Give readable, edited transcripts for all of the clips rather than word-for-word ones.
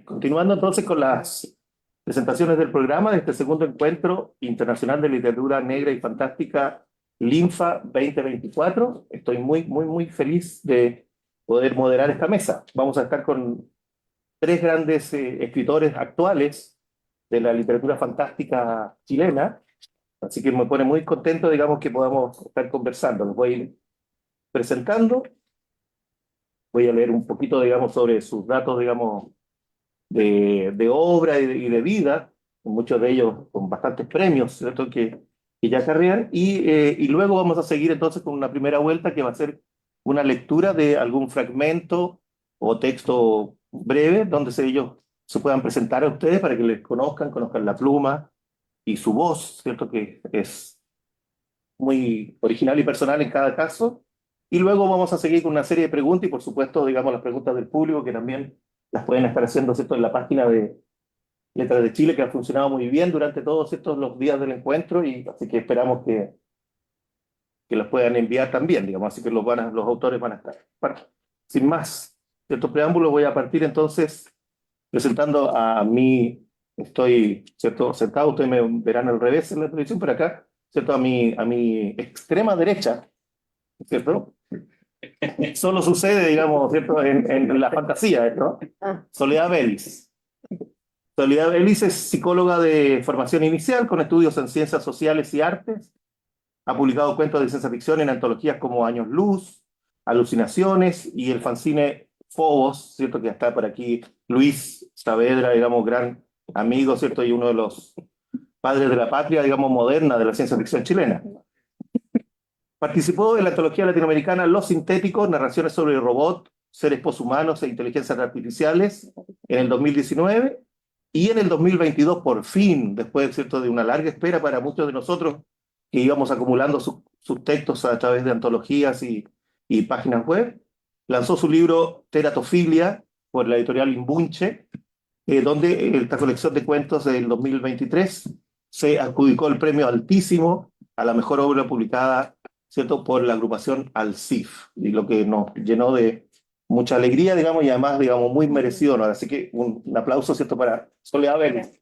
Continuando entonces con las presentaciones del programa de este segundo encuentro internacional de literatura negra y fantástica Linfa 2024. Estoy muy feliz de poder moderar esta mesa. Vamos a estar con tres grandes escritores actuales de la literatura fantástica chilena, así que me pone muy contento, digamos, que podamos estar conversando. Los voy a ir presentando, voy a leer un poquito, digamos, sobre sus datos, digamos, de obra y de vida, muchos de ellos con bastantes premios, ¿cierto? Que ya carrean, y luego vamos a seguir entonces con una primera vuelta que va a ser una lectura de algún fragmento o texto breve donde ellos se puedan presentar a ustedes para que les conozcan la pluma y su voz, ¿cierto? Que es muy original y personal en cada caso. Y luego vamos a seguir con una serie de preguntas y por supuesto, digamos, las preguntas del público que también las pueden estar haciendo, ¿cierto? En la página de Letras de Chile, que ha funcionado muy bien durante todos estos los días del encuentro, y así que esperamos que los puedan enviar también, digamos, así que los autores van a estar. Bueno, sin más, cierto preámbulo, voy a partir entonces presentando a mí, estoy, ¿cierto? Sentado, ustedes me verán al revés en la televisión, pero acá, ¿cierto? A mi extrema derecha, ¿cierto? Solo sucede, digamos, ¿cierto? En la fantasía, ¿no? Soledad Vélez. Soledad Vélez es psicóloga de formación inicial con estudios en ciencias sociales y artes. Ha publicado cuentos de ciencia ficción en antologías como Años Luz, Alucinaciones y el fanzine Fobos, ¿cierto? Que está por aquí Luis Saavedra, digamos, gran amigo, ¿cierto? Y uno de los padres de la patria, digamos, moderna de la ciencia ficción chilena. Participó en la antología latinoamericana Los Sintéticos, narraciones sobre robots, seres poshumanos e inteligencias artificiales en el 2019 y en el 2022, por fin, después, ¿cierto?, de una larga espera para muchos de nosotros que íbamos acumulando sus textos a través de antologías y páginas web, lanzó su libro Teratofilia por la editorial Imbunche, donde esta colección de cuentos del 2023 se adjudicó el premio altísimo a la mejor obra publicada, ¿cierto?, por la agrupación Alcif, y lo que nos llenó de mucha alegría, digamos, y además, digamos, muy merecido, ¿no? Así que un aplauso, ¿cierto?, para Soledad Vélez.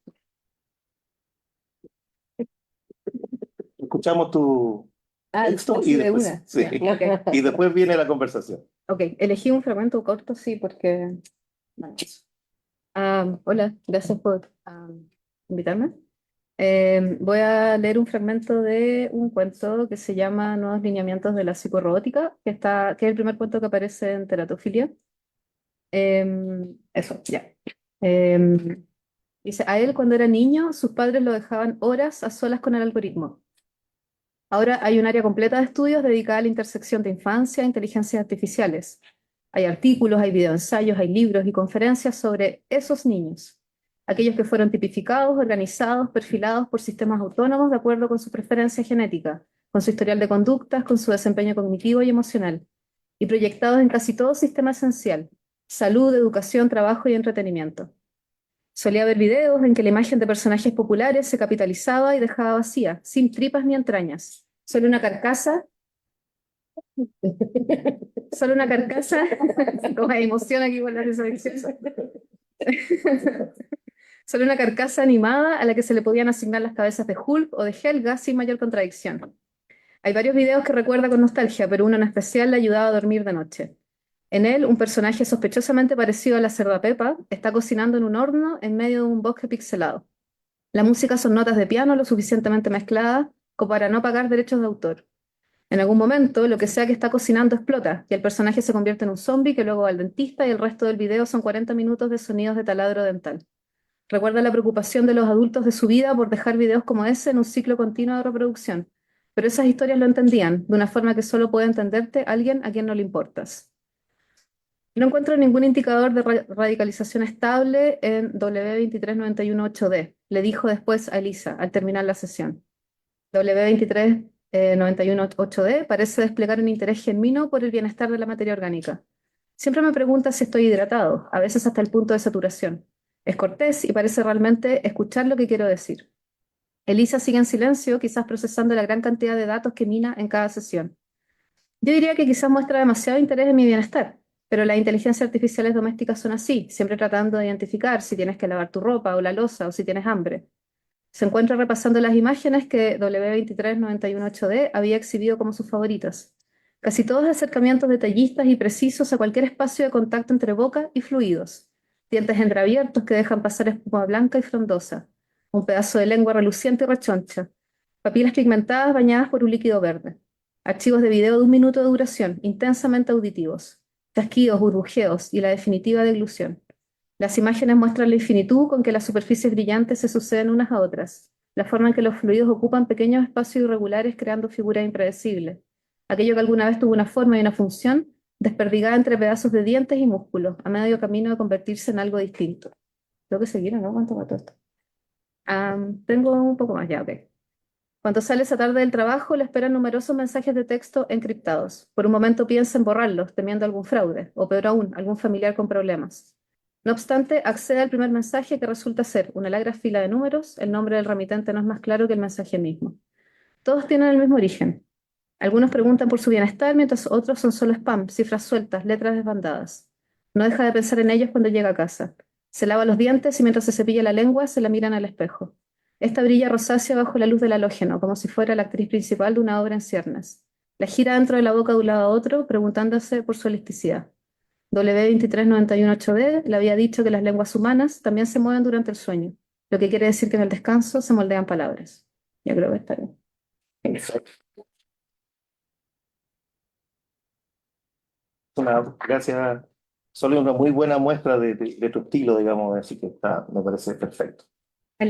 Escuchamos tu texto y Sí, de después, una. sí, Ya, ok. y después viene la conversación. Ok, elegí un fragmento corto, sí, porque... bueno. Hola, gracias por invitarme. Voy a leer un fragmento de un cuento que se llama Nuevos lineamientos de la psicorrobótica, que es el primer cuento que aparece en Teratofilia. Eso, ya. Em, Dice, a él cuando era niño, sus padres lo dejaban horas a solas con el algoritmo. Ahora hay un área completa de estudios dedicada a la intersección de infancia e inteligencias artificiales. Hay artículos, hay videoensayos, hay libros y conferencias sobre esos niños, aquellos que fueron tipificados, organizados, perfilados por sistemas autónomos de acuerdo con su preferencia genética, con su historial de conductas, con su desempeño cognitivo y emocional, y proyectados en casi todo sistema esencial: salud, educación, trabajo y entretenimiento. Solía ver videos en que la imagen de personajes populares se capitalizaba y dejaba vacía, sin tripas ni entrañas. Solo una carcasa, como hay emoción aquí con la resurrección. Solo una carcasa animada a la que se le podían asignar las cabezas de Hulk o de Helga sin mayor contradicción. Hay varios videos que recuerda con nostalgia, pero uno en especial le ayudaba a dormir de noche. En él, un personaje sospechosamente parecido a la cerda Pepa está cocinando en un horno en medio de un bosque pixelado. La música son notas de piano lo suficientemente mezcladas como para no pagar derechos de autor. En algún momento, lo que sea que está cocinando explota y el personaje se convierte en un zombie que luego va al dentista y el resto del video son 40 minutos de sonidos de taladro dental. Recuerda la preocupación de los adultos de su vida por dejar videos como ese en un ciclo continuo de reproducción. Pero esas historias lo entendían, de una forma que solo puede entenderte alguien a quien no le importas. No encuentro ningún indicador de radicalización estable en W23918D, le dijo después a Elisa al terminar la sesión. W23918D parece desplegar un interés genuino por el bienestar de la materia orgánica. Siempre me pregunta si estoy hidratado, a veces hasta el punto de saturación. Es cortés y parece realmente escuchar lo que quiero decir. Elisa sigue en silencio, quizás procesando la gran cantidad de datos que mina en cada sesión. Yo diría que quizás muestra demasiado interés en mi bienestar, Pero las inteligencias artificiales domésticas son así, siempre tratando de identificar si tienes que lavar tu ropa o la loza o si tienes hambre. Se encuentra repasando las imágenes que W23918D había exhibido como sus favoritas. Casi todos acercamientos detallistas y precisos a cualquier espacio de contacto entre boca y fluidos. Dientes entreabiertos que dejan pasar espuma blanca y frondosa. Un pedazo de lengua reluciente y rechoncha. Papilas pigmentadas bañadas por un líquido verde. Archivos de video de 1 minuto de duración, intensamente auditivos. Chasquidos, burbujeos y la definitiva deglución. Las imágenes muestran la infinitud con que las superficies brillantes se suceden unas a otras, la forma en que los fluidos ocupan pequeños espacios irregulares creando figuras impredecibles. Aquello que alguna vez tuvo una forma y una función, desperdigada entre pedazos de dientes y músculos, a medio camino de convertirse en algo distinto. Tengo que seguir, ¿no? ¿Cuánto va todo esto? Tengo un poco más ya, ok. Cuando sale esa tarde del trabajo, le esperan numerosos mensajes de texto encriptados. Por un momento piensa en borrarlos, temiendo algún fraude, o peor aún, algún familiar con problemas. No obstante, accede al primer mensaje que resulta ser una larga fila de números. El nombre del remitente no es más claro que el mensaje mismo. Todos tienen el mismo origen. Algunos preguntan por su bienestar, mientras otros son solo spam, cifras sueltas, letras desbandadas. No deja de pensar en ellos cuando llega a casa. Se lava los dientes y mientras se cepilla la lengua, se la miran al espejo. Esta brilla rosácea bajo la luz del halógeno, como si fuera la actriz principal de una obra en ciernes. La gira dentro de la boca de un lado a otro, preguntándose por su elasticidad. W23918D le había dicho que las lenguas humanas también se mueven durante el sueño, lo que quiere decir que en el descanso se moldean palabras. Ya creo que está bien. Exacto. Gracias. Solo una muy buena muestra de tu estilo, digamos, así que está, me parece perfecto.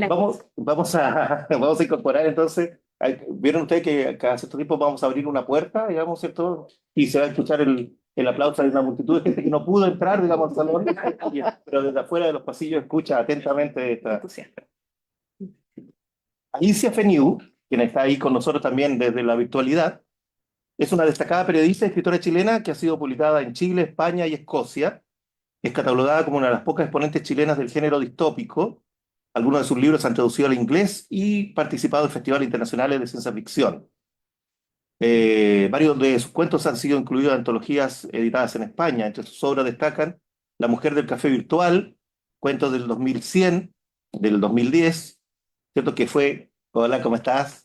Vamos a incorporar entonces, vieron ustedes que cada cierto tiempo vamos a abrir una puerta, digamos, ¿cierto? Y se va a escuchar el aplauso de una multitud de gente que no pudo entrar, digamos, al salón, pero desde afuera de los pasillos escucha atentamente esta. Alicia Feniu, quien está ahí con nosotros también desde la virtualidad, es una destacada periodista y escritora chilena que ha sido publicada en Chile, España y Escocia. Es catalogada como una de las pocas exponentes chilenas del género distópico. Algunos de sus libros se han traducido al inglés y participado en festivales internacionales de ciencia ficción. Varios de sus cuentos han sido incluidos en antologías editadas en España. Entre sus obras destacan La mujer del café virtual, cuentos del 2100, del 2010, ¿cierto? Que fue, hola, ¿cómo estás?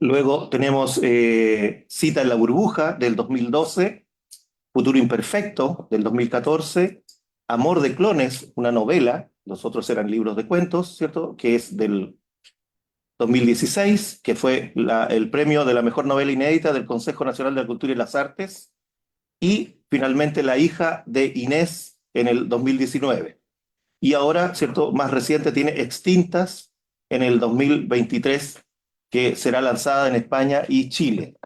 Luego tenemos Cita en la burbuja, del 2012, Futuro imperfecto, del 2014, Amor de clones, una novela, los otros eran libros de cuentos, ¿cierto? Que es del 2016, que fue el premio de la mejor novela inédita del Consejo Nacional de la Cultura y las Artes, y finalmente La hija de Inés en el 2019. Y ahora, ¿cierto? Más reciente tiene Extintas en el 2023, que será lanzada en España y Chile.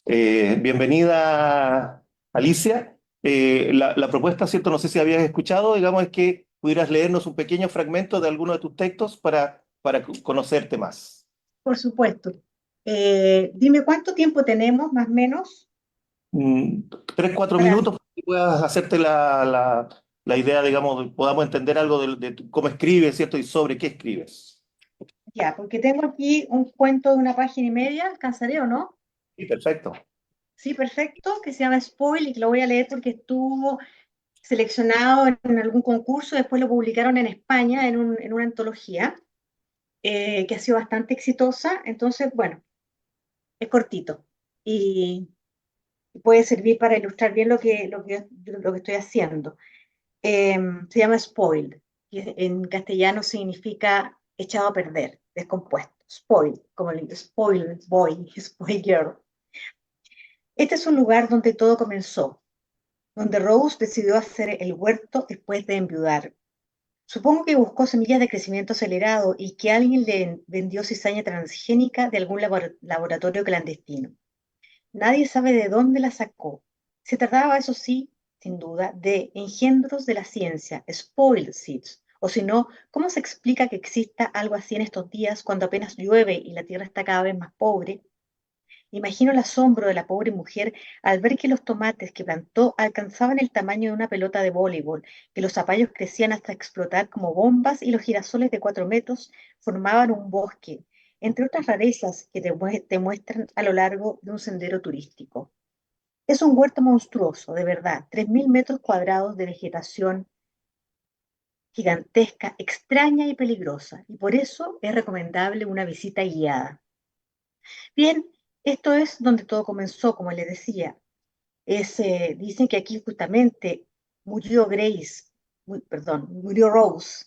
Bienvenida, Alicia. La propuesta, ¿cierto? No sé si habías escuchado, digamos, es que pudieras leernos un pequeño fragmento de alguno de tus textos para conocerte más. Por supuesto. Dime cuánto tiempo tenemos, más o menos, 3, 4 para... minutos para que puedas hacerte la idea, digamos, podamos entender algo de cómo escribes, ¿cierto? Y sobre qué escribes. Ya, porque tengo aquí un cuento de 1 página y media, ¿alcanzaré o no? Sí, perfecto. Sí, perfecto, que se llama Spoil y que lo voy a leer porque estuvo seleccionado en algún concurso, después lo publicaron en España en una antología que ha sido bastante exitosa, entonces, bueno, es cortito y puede servir para ilustrar bien lo que estoy haciendo. Se llama Spoiled, que en castellano significa echado a perder, descompuesto. Spoiled, como el spoiled boy, spoiled girl. Este es un lugar donde todo comenzó, donde Rose decidió hacer el huerto después de enviudar. Supongo que buscó semillas de crecimiento acelerado y que alguien le vendió cizaña transgénica de algún laboratorio clandestino. Nadie sabe de dónde la sacó. Se trataba, eso sí, sin duda, de engendros de la ciencia, spoiled seeds. O si no, ¿cómo se explica que exista algo así en estos días cuando apenas llueve y la tierra está cada vez más pobre? Imagino el asombro de la pobre mujer al ver que los tomates que plantó alcanzaban el tamaño de una pelota de voleibol, que los zapallos crecían hasta explotar como bombas y los girasoles de 4 metros formaban un bosque, entre otras rarezas que te muestran a lo largo de un sendero turístico. Es un huerto monstruoso, de verdad, 3.000 metros cuadrados de vegetación gigantesca, extraña y peligrosa, y por eso es recomendable una visita guiada. Bien, esto es donde todo comenzó, como les decía. Dicen que aquí justamente murió Grace, perdón, murió Rose,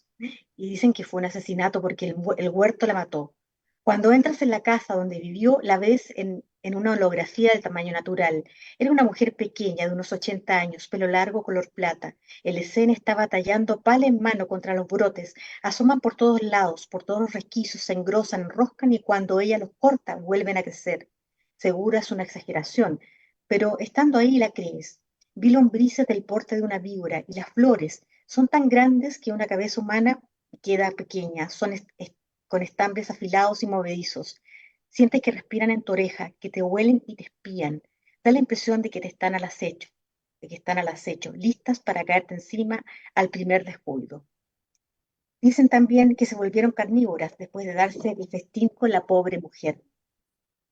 y dicen que fue un asesinato porque el huerto la mató. Cuando entras en la casa donde vivió, la ves en una holografía de tamaño natural. Era una mujer pequeña, de unos 80 años, pelo largo, color plata. El escena estaba tallando pala en mano contra los brotes. Asoman por todos lados, por todos los resquicios, se engrosan, enroscan y cuando ella los corta, vuelven a crecer. Seguro es una exageración, pero estando ahí la crees. Vi lombrices del porte de una víbora y las flores son tan grandes que una cabeza humana queda pequeña, con estambres afilados y movedizos. Sientes que respiran en tu oreja, que te huelen y te espían. Da la impresión de que te están al acecho, de que están al acecho, listas para caerte encima al primer descuido. Dicen también que se volvieron carnívoras después de darse el festín con la pobre mujer.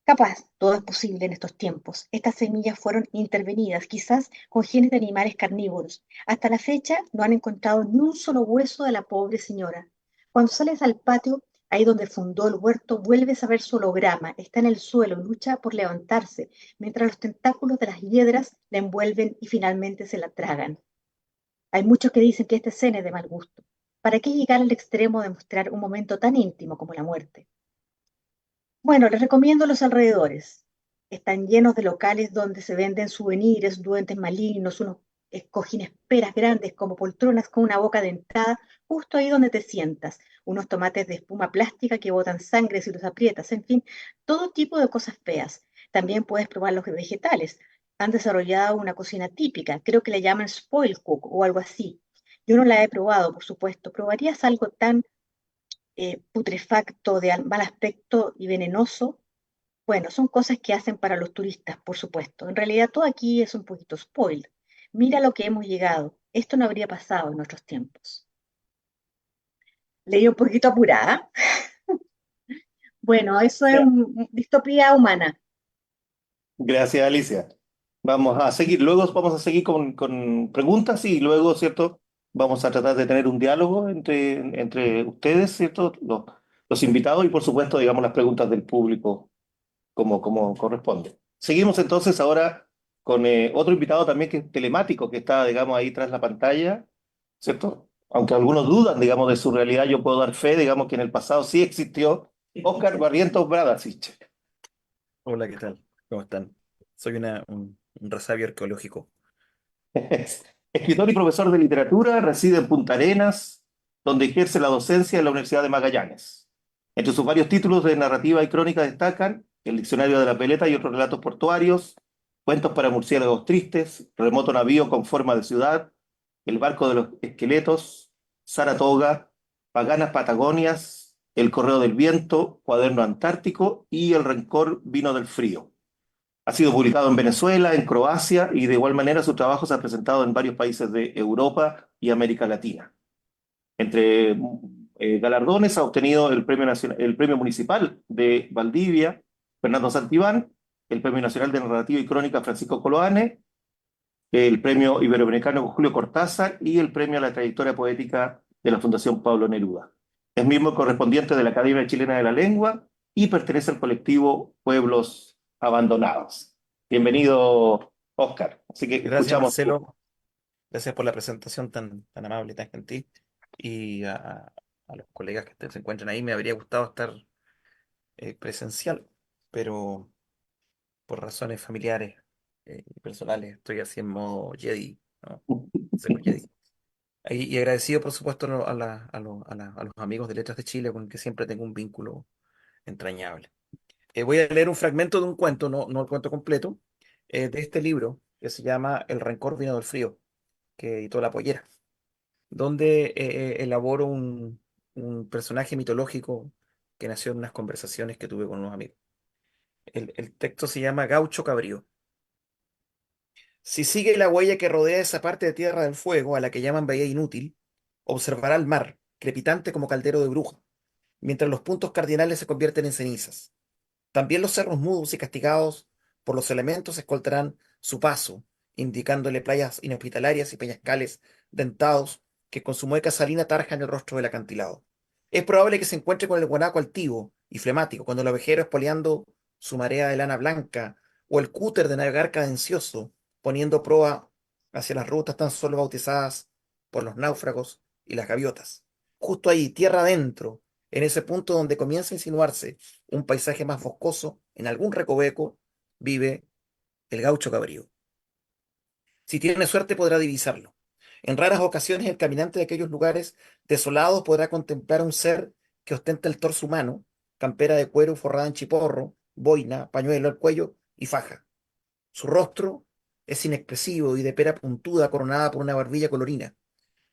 Capaz, todo es posible en estos tiempos. Estas semillas fueron intervenidas, quizás con genes de animales carnívoros. Hasta la fecha no han encontrado ni un solo hueso de la pobre señora. Cuando sales al patio, ahí donde fundó el huerto, vuelves a ver su holograma. Está en el suelo, lucha por levantarse, mientras los tentáculos de las hiedras la envuelven y finalmente se la tragan. Hay muchos que dicen que esta escena es de mal gusto. ¿Para qué llegar al extremo de mostrar un momento tan íntimo como la muerte? Bueno, les recomiendo los alrededores. Están llenos de locales donde se venden souvenirs, duendes malignos, unos cojines peras grandes como poltronas con una boca dentada, justo ahí donde te sientas, unos tomates de espuma plástica que botan sangre si los aprietas, en fin, todo tipo de cosas feas. También puedes probar los vegetales. Han desarrollado una cocina típica, creo que le llaman spoil cook o algo así. Yo no la he probado, por supuesto. ¿Probarías algo tan putrefacto, de mal aspecto y venenoso? Bueno, son cosas que hacen para los turistas, por supuesto. En realidad todo aquí es un poquito spoil. Mira lo que hemos llegado. Esto no habría pasado en nuestros tiempos. Leí un poquito apurada. Bueno, eso es distopía humana. Gracias, Alicia. Vamos a seguir, luego vamos a seguir con preguntas y luego, ¿cierto? Vamos a tratar de tener un diálogo entre ustedes, ¿cierto? Los invitados y, por supuesto, digamos, las preguntas del público como corresponde. Seguimos entonces ahora con otro invitado también que es telemático, que está, digamos, ahí tras la pantalla, ¿cierto? Aunque algunos dudan, digamos, de su realidad, yo puedo dar fe, digamos, que en el pasado sí existió Óscar Barrientos Bradacich. Hola, ¿qué tal? ¿Cómo están? Soy un resabio arqueológico. Es escritor y profesor de literatura, reside en Punta Arenas, donde ejerce la docencia en la Universidad de Magallanes. Entre sus varios títulos de narrativa y crónica destacan El diccionario de la Peleta y otros relatos portuarios, Cuentos para murciélagos tristes, Remoto navío con forma de ciudad, El barco de los esqueletos, Saratoga, Paganas Patagonias, El correo del viento, Cuaderno antártico y El rencor vino del frío. Ha sido publicado en Venezuela, en Croacia y de igual manera su trabajo se ha presentado en varios países de Europa y América Latina. Entre galardones ha obtenido el Premio Municipal de Valdivia, Fernando Santibán, el Premio Nacional de Narrativa y Crónica Francisco Coloane, el Premio Iberoamericano Julio Cortázar y el Premio a la Trayectoria Poética de la Fundación Pablo Neruda. Es miembro correspondiente de la Academia Chilena de la Lengua y pertenece al colectivo Pueblos Abandonados. Bienvenido, Oscar. Así que Gracias, escuchamos. Marcelo. Gracias por la presentación tan amable y tan gentil. Y a los colegas que se encuentran ahí, me habría gustado estar presencial, pero por razones familiares y personales estoy así en modo Jedi, ¿no? Ser un Jedi. Y agradecido, por supuesto, a los amigos de Letras de Chile, con que siempre tengo un vínculo entrañable. Voy a leer un fragmento de un cuento, no el cuento completo, de este libro que se llama El rencor vino del frío, que editó La Pollera, donde elaboro un personaje mitológico que nació en unas conversaciones que tuve con unos amigos. El texto se llama Gaucho Cabrío. Si sigue la huella que rodea esa parte de Tierra del Fuego, a la que llaman Bahía Inútil, observará el mar, crepitante como caldero de bruja, mientras los puntos cardinales se convierten en cenizas. También los cerros mudos y castigados por los elementos escoltarán su paso, indicándole playas inhospitalarias y peñascales dentados que con su mueca salina tarjan el rostro del acantilado. Es probable que se encuentre con el guanaco altivo y flemático, cuando el ovejero espoleando su marea de lana blanca, o el cúter de navegar cadencioso, poniendo proa hacia las rutas tan solo bautizadas por los náufragos y las gaviotas. Justo ahí, tierra adentro, en ese punto donde comienza a insinuarse un paisaje más boscoso, en algún recoveco, vive el gaucho cabrío. Si tiene suerte podrá divisarlo. En raras ocasiones el caminante de aquellos lugares desolados podrá contemplar a un ser que ostenta el torso humano, campera de cuero forrada en chiporro, boina, pañuelo al cuello y faja. Su rostro es inexpresivo y de pera puntuda coronada por una barbilla colorina.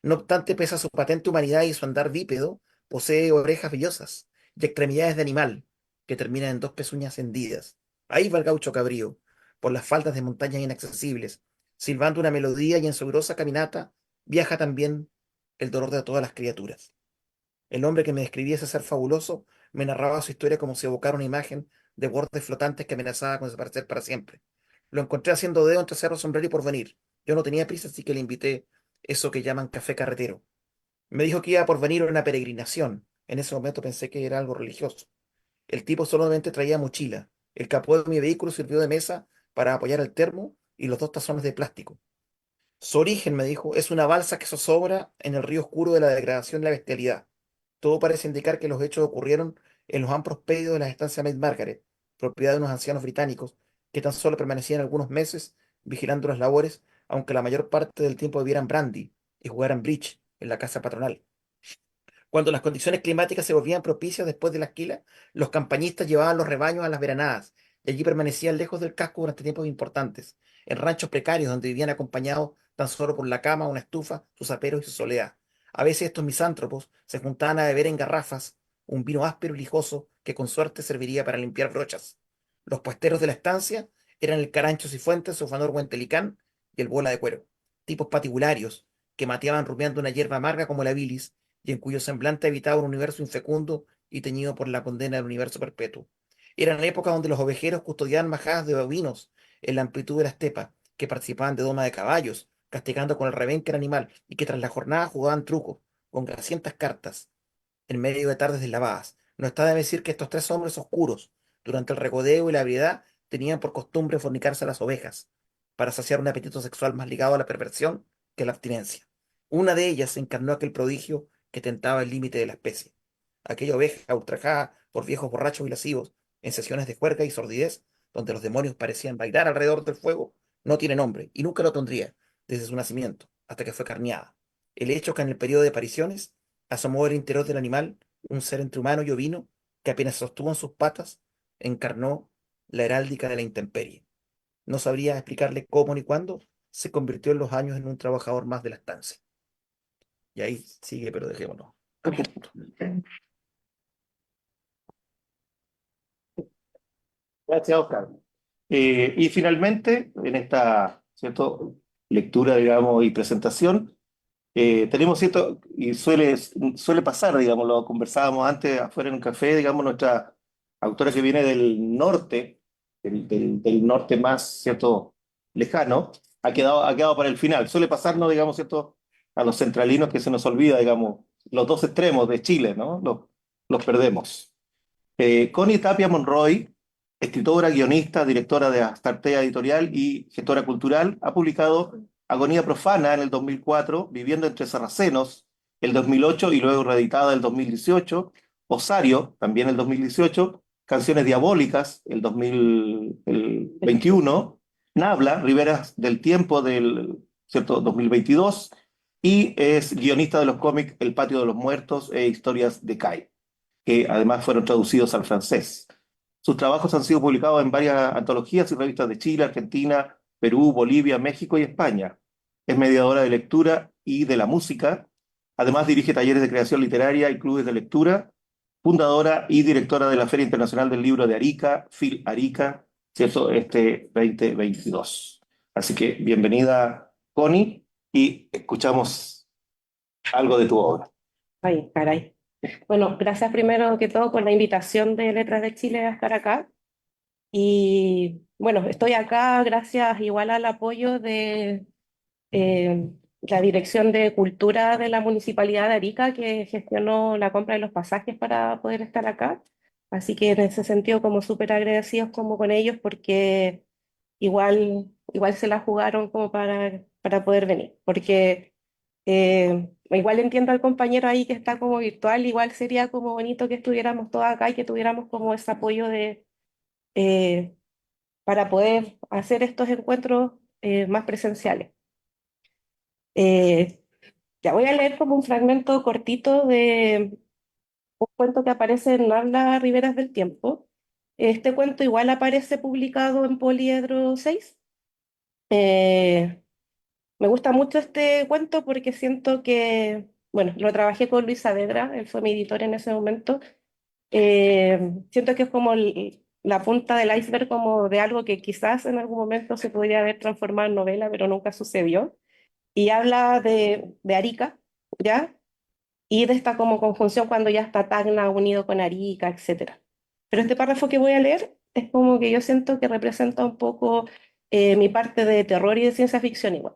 No obstante, pese a su patente humanidad y su andar bípedo, posee orejas vellosas y extremidades de animal que terminan en dos pezuñas hendidas. Ahí va el gaucho cabrío, por las faldas de montañas inaccesibles, silbando una melodía, y en su grosa caminata viaja también el dolor de todas las criaturas. El hombre que me describía ese ser fabuloso me narraba su historia como si evocara una imagen de bordes flotantes que amenazaba con desaparecer para siempre. Lo encontré haciendo dedo entre cerro, sombrero y porvenir. Yo no tenía prisa, así que le invité eso que llaman café carretero. Me dijo que iba por venir a una peregrinación. En ese momento pensé que era algo religioso. El tipo solamente traía mochila. El capó de mi vehículo sirvió de mesa para apoyar el termo y los dos tazones de plástico. Su origen, me dijo, es una balsa que zozobra en el río oscuro de la degradación y la bestialidad. Todo parece indicar que los hechos ocurrieron en los amplios pedios de la estancia Maid Margaret, propiedad de unos ancianos británicos que tan solo permanecían algunos meses vigilando las labores, aunque la mayor parte del tiempo bebieran brandy y jugaran bridge en la casa patronal. Cuando las condiciones climáticas se volvían propicias después de la esquila, los campañistas llevaban los rebaños a las veranadas y allí permanecían lejos del casco durante tiempos importantes, en ranchos precarios donde vivían acompañados tan solo por la cama, una estufa, sus aperos y su soledad. A veces estos misántropos se juntaban a beber en garrafas un vino áspero y lijoso que con suerte serviría para limpiar brochas. Los puesteros de la estancia eran el Carancho Cifuentes, Sofanor Huentelicán y el Bola de Cuero, tipos patibularios que mateaban rumiando una hierba amarga como la bilis y en cuyo semblante habitaba un universo infecundo y teñido por la condena del universo perpetuo. Eran épocas donde los ovejeros custodiaban majadas de bovinos en la amplitud de la estepa, que participaban de doma de caballos, castigando con el rebenque al animal, y que tras la jornada jugaban trucos, con grasientas cartas, en medio de tardes deslavadas. No está de decir que estos tres hombres oscuros, durante el regodeo y la ebriedad, tenían por costumbre fornicarse a las ovejas, para saciar un apetito sexual más ligado a la perversión que a la abstinencia. Una de ellas encarnó aquel prodigio que tentaba el límite de la especie. Aquella oveja ultrajada por viejos borrachos y lascivos, en sesiones de juerga y sordidez, donde los demonios parecían bailar alrededor del fuego, no tiene nombre, y nunca lo tendría, desde su nacimiento, hasta que fue carneada. El hecho que en el periodo de apariciones asomó del interior del animal un ser entre humano y ovino, que apenas sostuvo en sus patas, encarnó la heráldica de la intemperie. No sabría explicarle cómo ni cuándo se convirtió en los años en un trabajador más de la estancia. Y ahí sigue, pero dejémoslo. Gracias, Oscar. Y finalmente, en esta, ¿cierto?, lectura, digamos, y presentación, tenemos cierto, y suele pasar, digamos, lo conversábamos antes afuera en un café, digamos, nuestra autora que viene del norte, del norte más, ¿cierto?, lejano, ha quedado para el final. Suele pasarnos, digamos, ¿cierto?, a los centralinos que se nos olvida, digamos, los dos extremos de Chile, ¿no? Los perdemos. Connie Tapia Monroy, escritora, guionista, directora de Astartea Editorial y gestora cultural, ha publicado Agonía Profana en el 2004, Viviendo entre Sarracenos el 2008 y luego reeditada el 2018, Osario, también el 2018, Canciones Diabólicas el 2021, Nabla, Riberas del Tiempo del, ¿cierto?, 2022, y es guionista de los cómics El Patio de los Muertos e Historias de Kai, que además fueron traducidos al francés. Sus trabajos han sido publicados en varias antologías y revistas de Chile, Argentina, Perú, Bolivia, México y España. Es mediadora de lectura y de la música. Además dirige talleres de creación literaria y clubes de lectura. Fundadora y directora de la Feria Internacional del Libro de Arica, FIL Arica, ¿cierto?, este 2022. Así que bienvenida, Connie, y escuchamos algo de tu obra. Ay, caray. Bueno, gracias primero que todo por la invitación de Letras de Chile a estar acá. Y bueno, estoy acá gracias igual al apoyo de la Dirección de Cultura de la Municipalidad de Arica, que gestionó la compra de los pasajes para poder estar acá. Así que en ese sentido, como súper agradecidos como con ellos, porque igual se la jugaron como para poder venir. Porque igual entiendo al compañero ahí que está como virtual, igual sería como bonito que estuviéramos todos acá y que tuviéramos como ese apoyo eh, para poder hacer estos encuentros más presenciales. Eh, Ya voy a leer como un fragmento cortito de un cuento que aparece en Habla Riberas del Tiempo. Este cuento igual aparece publicado en Poliedro 6. Eh, Me gusta mucho este cuento porque siento que, bueno, lo trabajé con Luis Saavedra, él fue mi editor en ese momento. Siento que es como la punta del iceberg como de algo que quizás en algún momento se podría haber transformado en novela, pero nunca sucedió. Y habla de Arica, ¿ya? Y de esta como conjunción cuando ya está Tacna unido con Arica, etcétera. Pero este párrafo que voy a leer es como que yo siento que representa un poco mi parte de terror y de ciencia ficción igual.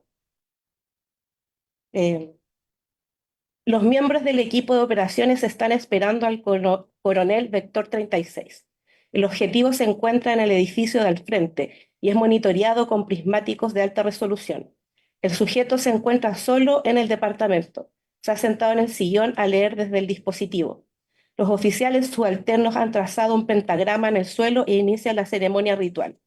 Eh, los miembros del equipo de operaciones están esperando al coronel Vector 36. El objetivo se encuentra en el edificio de al frente y es monitoreado con prismáticos de alta resolución. El sujeto se encuentra solo en el departamento. Se ha sentado en el sillón a leer desde el dispositivo. Los oficiales subalternos han trazado un pentagrama en el suelo e inicia la ceremonia ritual.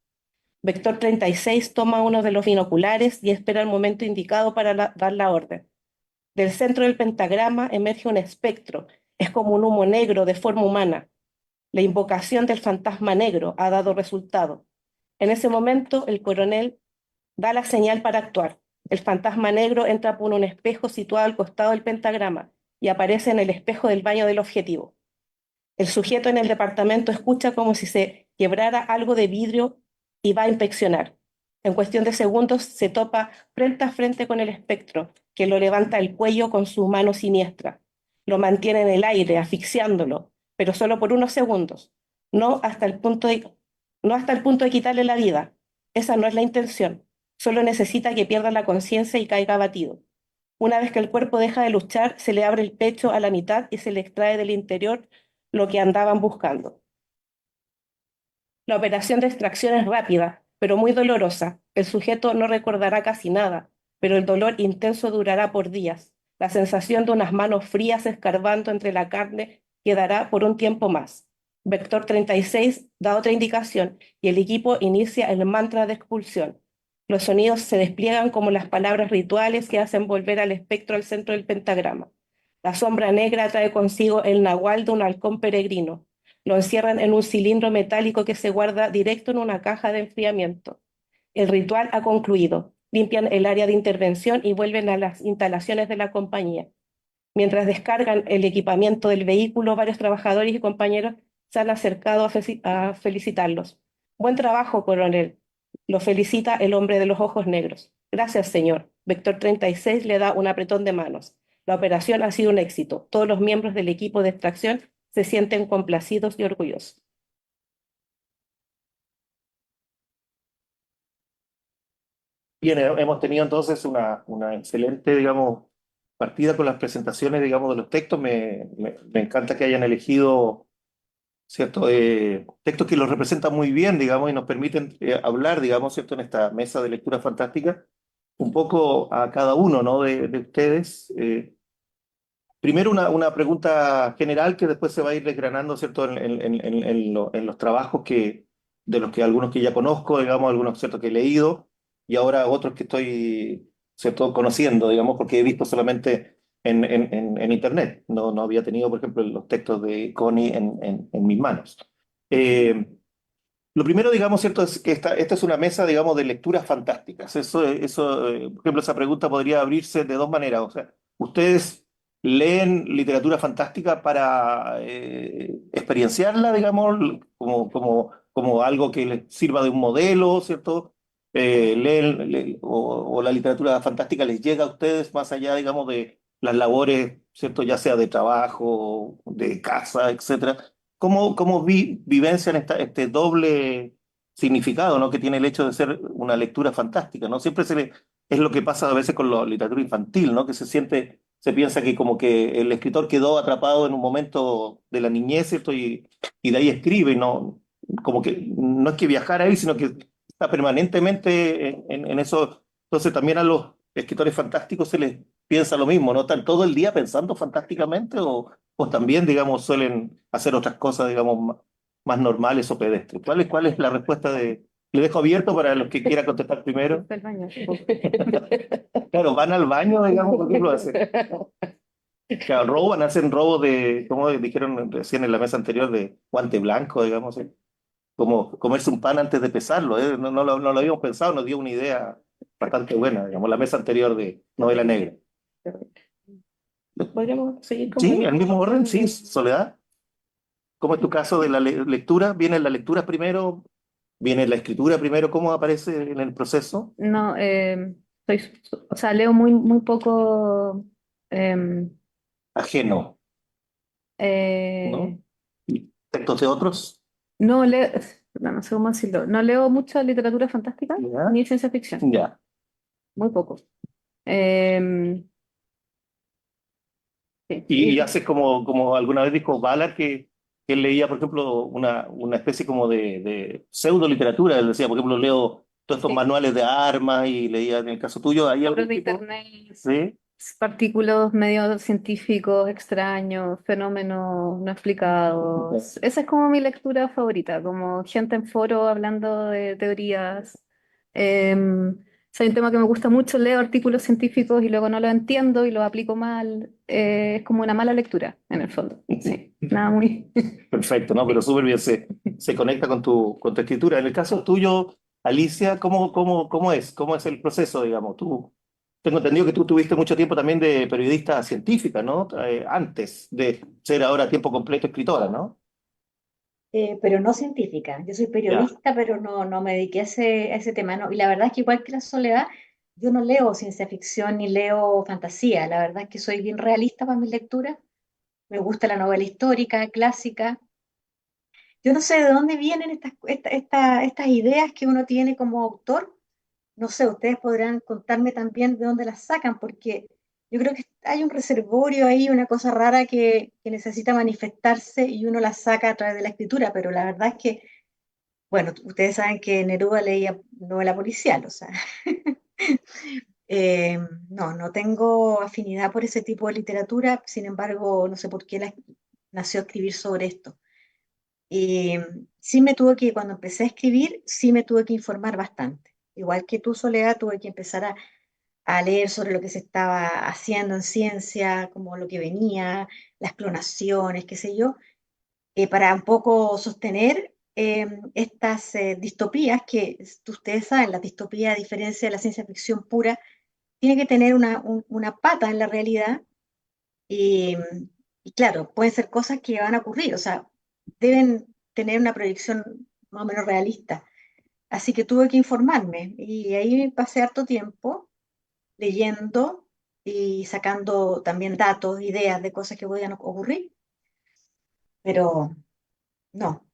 Vector 36 toma uno de los binoculares y espera el momento indicado para dar la orden. Del centro del pentagrama emerge un espectro, es como un humo negro de forma humana. La invocación del fantasma negro ha dado resultado. En ese momento, el coronel da la señal para actuar. El fantasma negro entra por un espejo situado al costado del pentagrama y aparece en el espejo del baño del objetivo. El sujeto en el departamento escucha como si se quebrara algo de vidrio y va a inspeccionar. En cuestión de segundos se topa frente a frente con el espectro, que lo levanta el cuello con su mano siniestra. Lo mantiene en el aire, asfixiándolo, pero solo por unos segundos, no hasta el punto no hasta el punto de quitarle la vida. Esa no es la intención. Solo necesita que pierda la conciencia y caiga abatido. Una vez que el cuerpo deja de luchar, se le abre el pecho a la mitad y se le extrae del interior lo que andaban buscando. La operación de extracción es rápida, pero muy dolorosa. El sujeto no recordará casi nada, pero el dolor intenso durará por días. La sensación de unas manos frías escarbando entre la carne quedará por un tiempo más. Vector 36 da otra indicación y el equipo inicia el mantra de expulsión. Los sonidos se despliegan como las palabras rituales que hacen volver al espectro al centro del pentagrama. La sombra negra trae consigo el nahual de un halcón peregrino. Lo encierran en un cilindro metálico que se guarda directo en una caja de enfriamiento. El ritual ha concluido. Limpian el área de intervención y vuelven a las instalaciones de la compañía. Mientras descargan el equipamiento del vehículo, varios trabajadores y compañeros se han acercado a felicitarlos. Buen trabajo, coronel. Lo felicita el hombre de los ojos negros. Gracias, señor. Vector 36 le da un apretón de manos. La operación ha sido un éxito. Todos los miembros del equipo de extracción se sienten complacidos y orgullosos. Bien, hemos tenido entonces una excelente, digamos, partida con las presentaciones, digamos, de los textos. Me encanta que hayan elegido, ¿cierto? Textos que los representan muy bien, digamos, y nos permiten hablar, digamos, ¿cierto? En esta mesa de lectura fantástica, un poco a cada uno, ¿no? De ustedes. Primero una pregunta general que después se va a ir desgranando, ¿cierto? En los trabajos de los que algunos que ya conozco, digamos, algunos, ¿cierto? Que he leído, y ahora otros que estoy, ¿cierto? Conociendo, digamos, porque he visto solamente en Internet. No había tenido, por ejemplo, los textos de Connie en mis manos. Eh, lo primero, digamos, ¿cierto? Es que esta es una mesa, digamos, de lecturas fantásticas. Por ejemplo, esa pregunta podría abrirse de dos maneras. O sea, ¿ustedes leen literatura fantástica para experienciarla, digamos, como algo que les sirva de un modelo, ¿cierto? O la literatura fantástica les llega a ustedes más allá, digamos, de las labores, ¿cierto? Ya sea de trabajo, de casa, etcétera. ¿Cómo vivencian este doble, significado, ¿no? Que tiene el hecho de ser una lectura fantástica, ¿no? Es lo que pasa a veces con la literatura infantil, ¿no? Que se piensa que como que el escritor quedó atrapado en un momento de la niñez, ¿cierto? Y de ahí escribe, ¿no? Como que no es que viajara ahí, sino que está permanentemente en eso. Entonces también a los escritores fantásticos se les piensa lo mismo, ¿no? ¿Están todo el día pensando fantásticamente o también, digamos, suelen hacer otras cosas, digamos, más normales o pedestres? ¿Cuál es la respuesta de... Le dejo abierto para los que quieran contestar primero. Fue al baño. Claro, van al baño, digamos, ¿por qué lo hacen? Claro, roban, hacen robos de, como dijeron recién en la mesa anterior, de guante blanco, digamos, ¿eh? Como comerse un pan antes de pesarlo, ¿eh? No lo habíamos pensado, nos dio una idea bastante buena, digamos, la mesa anterior de Novela Negra. ¿Podríamos seguir como Sí, al mismo orden, sí, Soledad. ¿Cómo es tu caso de la lectura? ¿Viene la lectura primero? ¿Viene la escritura primero? ¿Cómo aparece en el proceso? No, o sea, leo muy, muy poco. em, Ajeno, eh, ¿no? ¿Y textos de otros? no leo, no sé cómo decirlo, no leo mucha literatura fantástica ¿Ya? ni ciencia ficción, Ya. muy poco. Em, sí, Y haces como alguna vez dijo Ballard que él leía, por ejemplo, una especie como de pseudo literatura. Él decía, por ejemplo, leo todos estos sí, manuales de armas y leía, en el caso tuyo, ¿hay foros algún de tipo? internet, Sí. artículos medio científicos extraños, fenómenos no explicados. Esa es como mi lectura favorita, como gente en foro hablando de teorías. Si hay un tema que me gusta mucho, leo artículos científicos y luego no lo entiendo y lo aplico mal. Es como una mala lectura, en el fondo. Sí, nada muy... Perfecto, ¿no? Pero Sí. súper bien se conecta con tu escritura. En el caso tuyo, Alicia, ¿cómo es el proceso, digamos? Tengo entendido que tú tuviste mucho tiempo también de periodista científica, ¿no? Antes de ser ahora a tiempo completo escritora, ¿no? Pero no científica. Yo soy Ya. periodista, pero no me dediqué a ese tema, ¿no? Y la verdad es que igual que la Soledad, yo no leo ciencia ficción ni leo fantasía. La verdad es que soy bien realista para mis lecturas. Me gusta la novela histórica, clásica. Yo no sé de dónde vienen estas ideas que uno tiene como autor. No sé, ustedes podrán contarme también de dónde las sacan, porque yo creo que hay un reservorio ahí, una cosa rara que necesita manifestarse y uno la saca a través de la escritura, pero la verdad es que, bueno, ustedes saben que Neruda leía novela policial, o sea, eh, no tengo afinidad por ese tipo de literatura, sin embargo, no sé por qué nació a escribir sobre esto. Y sí me tuve que, cuando empecé a escribir, sí me tuve que informar bastante. Igual que tú, Soledad, tuve que empezar a leer sobre lo que se estaba haciendo en ciencia, como lo que venía, las clonaciones, qué sé yo, para un poco sostener estas distopías que ustedes saben, la distopía, a diferencia de la ciencia ficción pura, tiene que tener una pata en la realidad y, y claro, pueden ser cosas que van a ocurrir, o sea, deben tener una proyección más o menos realista. Así que tuve que informarme y ahí pasé harto tiempo leyendo y sacando también datos, ideas de cosas que podían ocurrir, pero no,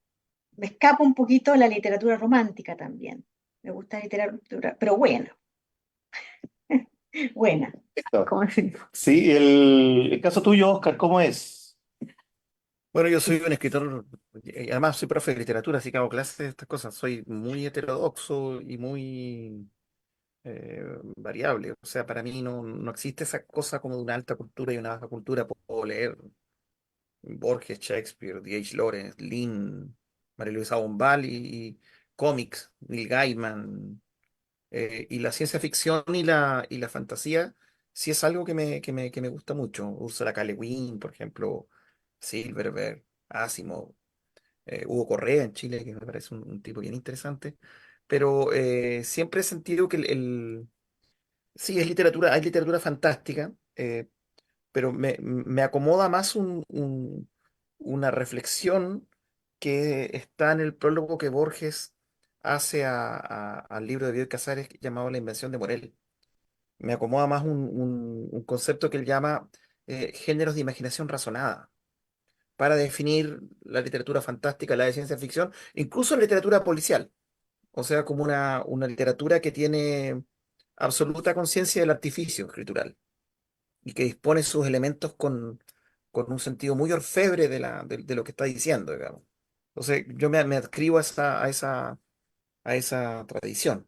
me escapo un poquito de la literatura romántica también. Me gusta la literatura, pero buena, buena. Esto. ¿Cómo decirlo? Sí, el caso tuyo, Oscar, ¿cómo es? Bueno, yo soy un escritor, además soy profe de literatura, así que hago clases de estas cosas. Soy muy heterodoxo y muy variable. O sea, para mí no existe esa cosa como de una alta cultura y una baja cultura. Puedo leer Borges, Shakespeare, D.H. Lawrence, Lynn, María Luisa Bombal y cómics, Neil Gaiman, y la ciencia ficción y la fantasía sí es algo que me gusta mucho. Ursula K. Le Guin, por ejemplo, Silverberg, Asimov, Hugo Correa en Chile, que me parece un tipo bien interesante. Pero siempre he sentido que sí, es literatura, hay literatura fantástica, pero me acomoda más una reflexión que está en el prólogo que Borges hace al libro de Bioy Casares llamado La invención de Morel. Me acomoda más un concepto que él llama géneros de imaginación razonada, para definir la literatura fantástica, la de ciencia ficción, incluso la literatura policial. O sea, como una literatura que tiene absoluta conciencia del artificio escritural y que dispone sus elementos con un sentido muy orfebre de lo que está diciendo, digamos. Entonces, yo me adscribo a esa tradición,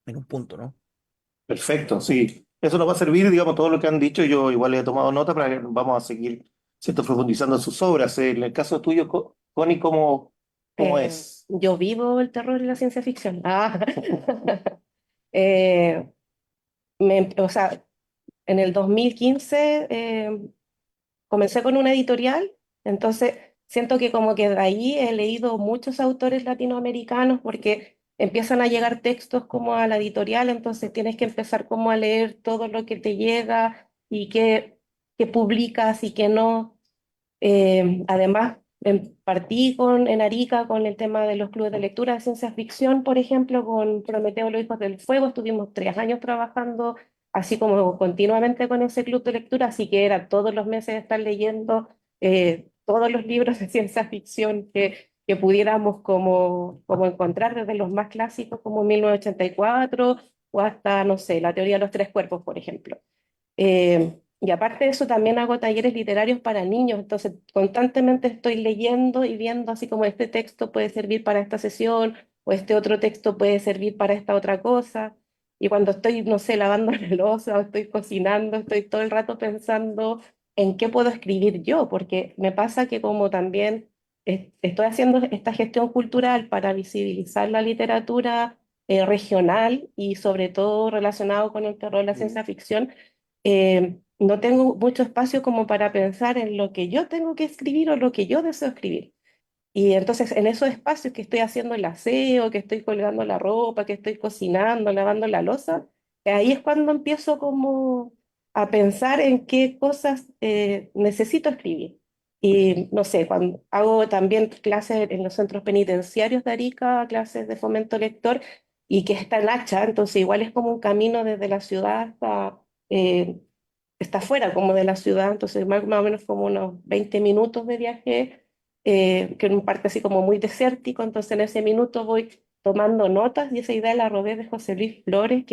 en un punto, ¿no? Perfecto, sí. Eso nos va a servir, digamos, todo lo que han dicho. Yo igual he tomado nota para que vamos a seguir, ¿cierto?, profundizando en sus obras. En el caso tuyo, Connie, ¿cómo es? Yo vivo el terror y la ciencia ficción. Eh, o sea, en el 2015 comencé con una editorial, entonces siento que como que de ahí he leído muchos autores latinoamericanos porque empiezan a llegar textos como a la editorial, entonces tienes que empezar como a leer todo lo que te llega y que publicas y que no. Además, partí en Arica con el tema de los clubes de lectura de ciencia ficción, por ejemplo, con Prometeo los Hijos del Fuego. Estuvimos 3 años trabajando así como continuamente con ese club de lectura, así que era todos los meses estar leyendo todos los libros de ciencia ficción que pudiéramos como encontrar, desde los más clásicos como 1984 o hasta, no sé, la teoría de los tres cuerpos, por ejemplo. Y aparte de eso, también hago talleres literarios para niños, entonces constantemente estoy leyendo y viendo así como este texto puede servir para esta sesión o este otro texto puede servir para esta otra cosa. Y cuando estoy, no sé, lavando la loza o estoy cocinando, estoy todo el rato pensando en qué puedo escribir yo, porque me pasa que como también estoy haciendo esta gestión cultural para visibilizar la literatura regional y sobre todo relacionado con el terror y la ciencia ficción, no tengo mucho espacio como para pensar en lo que yo tengo que escribir o lo que yo deseo escribir. Y entonces en esos espacios que estoy haciendo el aseo, que estoy colgando la ropa, que estoy cocinando, lavando la loza, ahí es cuando empiezo como a pensar en qué cosas necesito escribir. Y no sé, cuando hago también clases en los centros penitenciarios de Arica, clases de fomento lector, y que está en Hacha, entonces igual es como un camino desde la ciudad hasta, está fuera como de la ciudad, entonces más o menos como unos 20 minutos de viaje, que en un parte así como muy desértico, entonces en ese minuto voy tomando notas y esa idea la robé de José Luis Flores,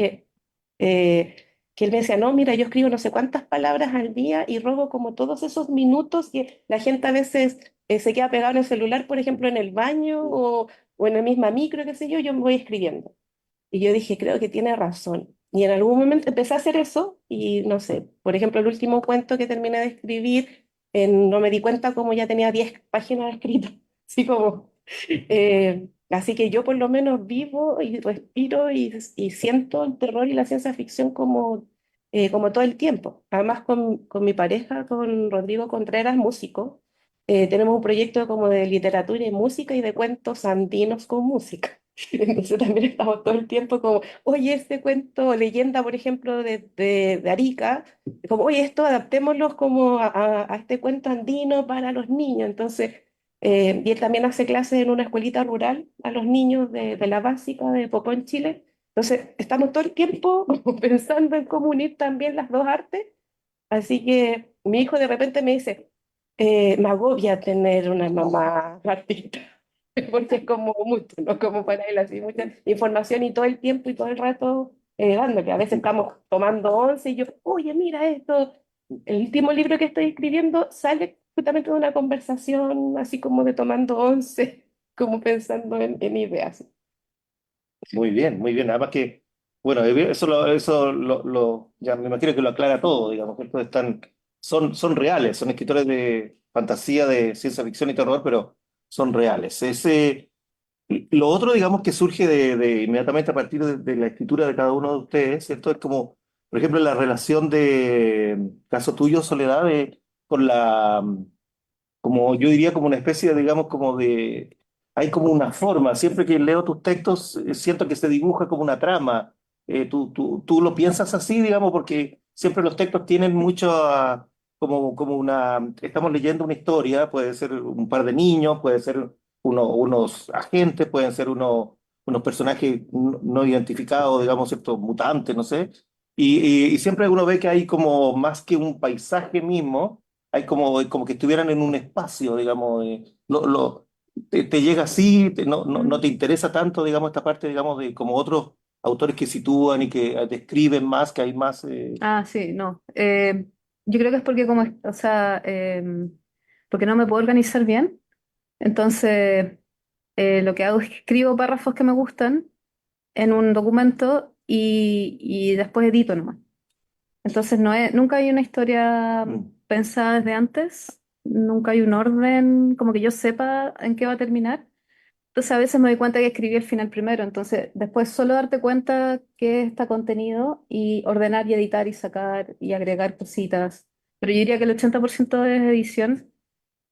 eh, que él me decía, no, mira, yo escribo no sé cuántas palabras al día y robo como todos esos minutos y la gente a veces se queda pegado en el celular, por ejemplo, en el baño o en la misma micro, qué sé yo me voy escribiendo. Y yo dije, creo que tiene razón. Y en algún momento empecé a hacer eso y no sé, por ejemplo, el último cuento que terminé de escribir, no me di cuenta como ya tenía 10 páginas escritas. Así como, así que yo por lo menos vivo y respiro y siento el terror y la ciencia ficción como todo el tiempo. Además con mi pareja, con Rodrigo Contreras, músico, tenemos un proyecto como de literatura y música y de cuentos andinos con música. Entonces también estamos todo el tiempo como, oye, este cuento, leyenda, por ejemplo, de Arica, como, oye, esto adaptémoslo como a este cuento andino para los niños. Entonces, y él también hace clases en una escuelita rural a los niños de la básica de Popón, Chile. Entonces, estamos todo el tiempo como pensando en cómo unir también las dos artes. Así que mi hijo de repente me dice, me agobia tener una mamá artista, porque es como mucho, ¿no? Como para él, así, mucha información y todo el tiempo y todo el rato dándole. A veces estamos tomando once y yo, oye, mira esto. El último libro que estoy escribiendo sale justamente de una conversación así como de tomando once, como pensando en ideas. Muy bien, muy bien. Además que, bueno, ya me imagino que lo aclara todo, digamos, que estos son reales, son escritores de fantasía, de ciencia ficción y terror, pero son reales. Lo otro, digamos, que surge inmediatamente a partir de la escritura de cada uno de ustedes, ¿cierto? Es como, por ejemplo, la relación de, caso tuyo, Soledad, con como yo diría, como una especie de, digamos, hay como una forma, siempre que leo tus textos, siento que se dibuja como una trama. Tú lo piensas así, digamos, porque siempre los textos tienen mucho, estamos leyendo una historia, puede ser un par de niños, puede ser unos agentes, pueden ser unos personajes no identificados, digamos, ciertos mutantes, no sé. Y siempre uno ve que hay como más que un paisaje mismo, hay como que estuvieran en un espacio, digamos. te llega así, no Mm. te interesa tanto, digamos, esta parte, digamos, de como otros autores que sitúan y que describen más, que hay más... Ah, sí, no. Yo creo que es porque como, o sea, porque no me puedo organizar bien. Entonces, lo que hago es que escribo párrafos que me gustan en un documento y después edito nomás. Entonces, nunca hay una historia mm, pensada desde antes, nunca hay un orden, como que yo sepa en qué va a terminar. Entonces, a veces me doy cuenta que escribí el final primero, entonces después solo darte cuenta que está contenido y ordenar y editar y sacar y agregar cositas. Pero yo diría que el 80% es edición.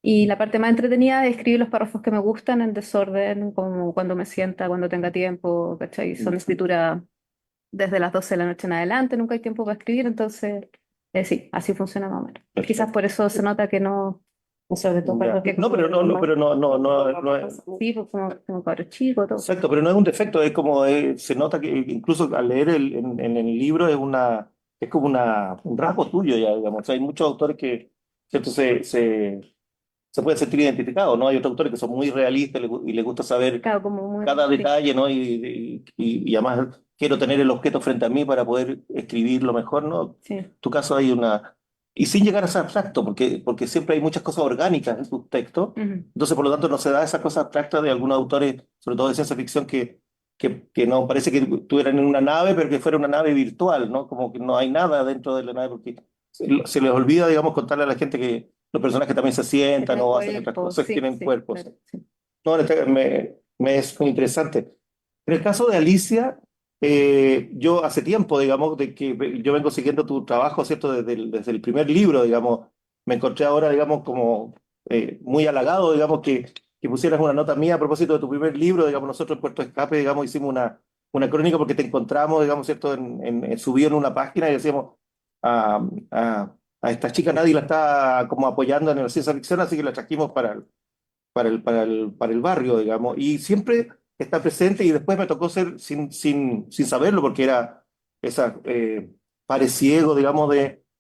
Y la parte más entretenida es escribir los párrafos que me gustan en desorden, como cuando me sienta, cuando tenga tiempo, ¿cachai? Son mm, escritura desde las 12 de la noche en adelante, nunca hay tiempo para escribir, entonces sí, así funciona más o menos. Quizás perfecto. por eso se nota que no sobre todo para Ya. los que No, pero no es... sí, pues como cabros chicos, todo. Exacto, pero no es un defecto, es como, se nota que incluso al leer en el libro es como un rasgo tuyo ya, digamos. O sea, hay muchos autores que, ¿cierto? Se pueden sentir identificados, ¿no? Hay otros autores que son muy realistas y les gusta saber Claro, como muy, cada sí, detalle, ¿no? Y además quiero tener el objeto frente a mí para poder escribirlo mejor, ¿no? En sí. tu caso hay una... Y sin llegar a ser abstracto, porque siempre hay muchas cosas orgánicas en tus textos, Ujú. entonces por lo tanto no se da esa cosa abstracta de algunos autores, sobre todo de ciencia ficción, que no parece que estuvieran en una nave, pero que fuera una nave virtual, ¿no? Como que no hay nada dentro de la nave, porque se les olvida, digamos, contarle a la gente que los personajes también se Que sientan tienen o hacen otras cuerpo, cosas, sí, tienen sí, cuerpos. claro, sí. No, me es muy interesante. En el caso de Alicia, yo hace tiempo, digamos, de que yo vengo siguiendo tu trabajo, ¿cierto? Desde el primer libro, digamos, me encontré ahora, digamos, como muy halagado, digamos, que pusieras una nota mía a propósito de tu primer libro, digamos, nosotros en Puerto Escape, digamos, hicimos una crónica porque te encontramos, digamos, ¿cierto? Subido en una página y decíamos, a, a esta chica nadie la está como apoyando en la ciencia ficción, así que la trajimos para el barrio, digamos, y siempre está presente y después me tocó ser sin saberlo porque era esa pare ciego, digamos,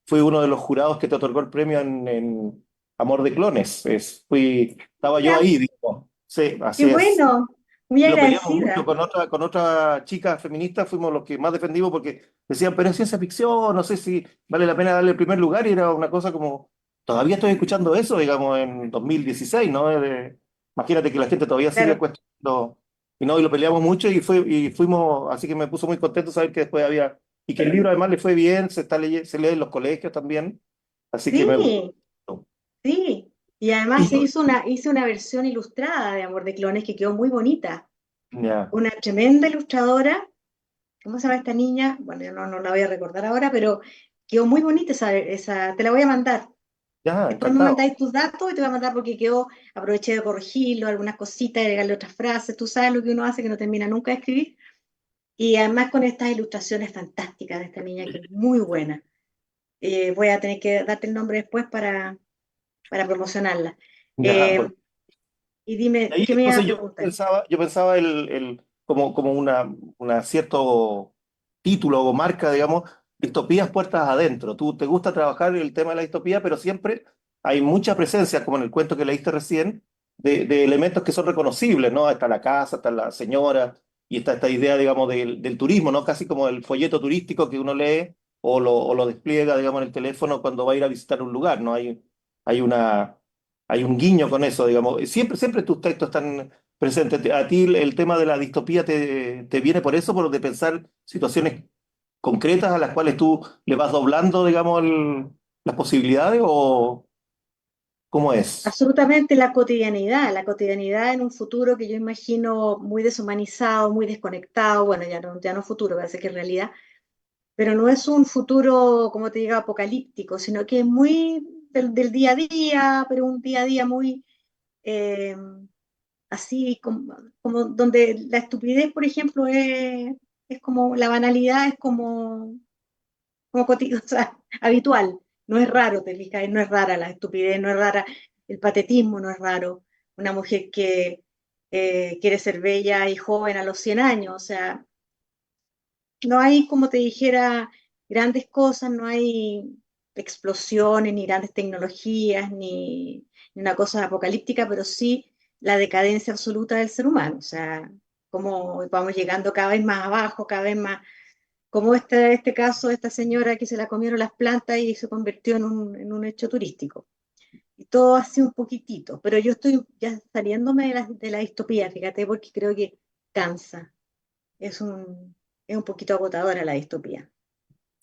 fui uno de los jurados que te otorgó el premio en Amor de Clones. Estaba yo Ya, ahí, digo, sí, qué así es. bueno, muy Y lo peleamos mucho agradecida. con otra chica feminista, fuimos los que más defendimos porque decían, pero es ciencia ficción, no sé si vale la pena darle el primer lugar, y era una cosa como, todavía estoy escuchando eso, digamos, en 2016, ¿no? Imagínate que la gente todavía sigue Claro, cuestionando, y lo peleamos mucho y fuimos, así que me puso muy contento saber que después había, y que el libro además le fue bien, se lee en los colegios también, así que me sí, gustó. sí. Y además Y se yo, hizo una versión ilustrada de Amor de Clones que quedó muy bonita. ya, Una tremenda ilustradora. ¿Cómo se llama esta niña? Bueno, yo no la voy a recordar ahora, pero quedó muy bonita te la voy a mandar. ya, Después me encantado. mandáis tus datos y te voy a mandar porque quedó, aproveché de corregirlo, algunas cositas, agregarle otras frases. Tú sabes lo que uno hace que no termina nunca de escribir. Y además con estas ilustraciones fantásticas de esta niña que es muy buena. Voy a tener que darte el nombre después para promocionarla. Ya, Eh, y dime, ahí, ¿qué me iba a entonces preguntar? yo pensaba como una cierto título o marca, digamos, distopías puertas adentro. Tú te gusta trabajar el tema de la distopía, pero siempre hay mucha presencia, como en el cuento que leíste recién, de elementos que son reconocibles, ¿no? Está la casa, está la señora, y está esta idea, digamos, del turismo, ¿no? Casi como el folleto turístico que uno lee o lo despliega, digamos, en el teléfono cuando va a ir a visitar un lugar, ¿no? Hay una hay un guiño con eso, digamos. Siempre tus textos están presentes. ¿A ti el tema de la distopía te viene por eso, por de pensar situaciones concretas a las cuales tú le vas doblando, digamos, las posibilidades o cómo es? Absolutamente la cotidianidad en un futuro que yo imagino muy deshumanizado, muy desconectado, bueno, ya no futuro, parece que es realidad, pero no es un futuro, como te digo, apocalíptico, sino que es muy del día a día, pero un día a día muy eh, así como donde la estupidez, por ejemplo, es como, la banalidad es o sea, habitual, no es raro, te fijas, no es rara la estupidez, no es rara, el patetismo no es raro, una mujer que quiere ser bella y joven a los 100 años, o sea, no hay, como te dijera, grandes cosas, no hay explosiones, ni grandes tecnologías, ni una cosa apocalíptica, pero sí la decadencia absoluta del ser humano, o sea, cómo vamos llegando cada vez más abajo, cada vez más, como este caso de esta señora que se la comieron las plantas y se convirtió en un hecho turístico. Y todo así un poquitito, pero yo estoy ya saliéndome de la distopía, fíjate, porque creo que cansa, es es un poquito agotadora la distopía.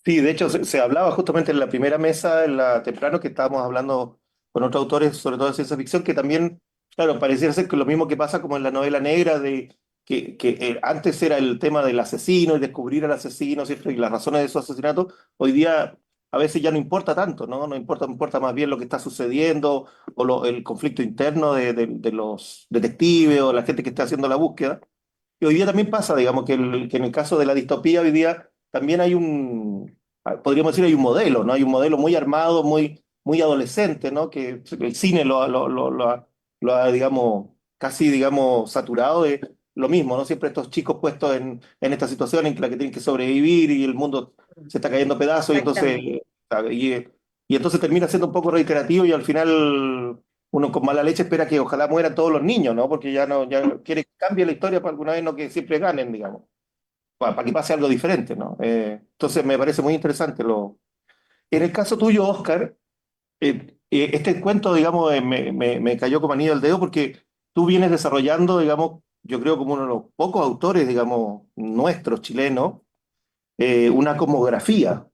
Sí, de hecho se hablaba justamente en la primera mesa, temprano, que estábamos hablando con otros autores, sobre todo de ciencia ficción, que también, claro, pareciera ser que lo mismo que pasa como en la novela negra, de que antes era el tema del asesino y descubrir al asesino, ¿cierto? Y las razones de su asesinato, hoy día a veces ya no importa tanto, ¿no? No importa, importa más bien lo que está sucediendo o el conflicto interno de los detectives o la gente que está haciendo la búsqueda. Y hoy día también pasa, digamos, que en el caso de la distopía, hoy día también hay podríamos decir, hay un modelo, ¿no? Hay un modelo muy armado, muy adolescente, ¿no? Que el cine digamos, casi, digamos, saturado de lo mismo, ¿no? Siempre estos chicos puestos en esta situación en la que tienen que sobrevivir y el mundo se está cayendo a pedazos Exactamente. y, y entonces termina siendo un poco reiterativo y al final uno con mala leche espera que ojalá mueran todos los niños, ¿no? Porque ya no, ya quiere que cambie la historia para alguna vez no que siempre ganen, digamos, para que pase algo diferente, ¿no? Entonces me parece muy interesante En el caso tuyo, Oscar, este cuento, digamos, me cayó como anillo al dedo porque tú vienes desarrollando, digamos, yo creo como uno de los pocos autores, digamos, nuestros chilenos, una cosmografía.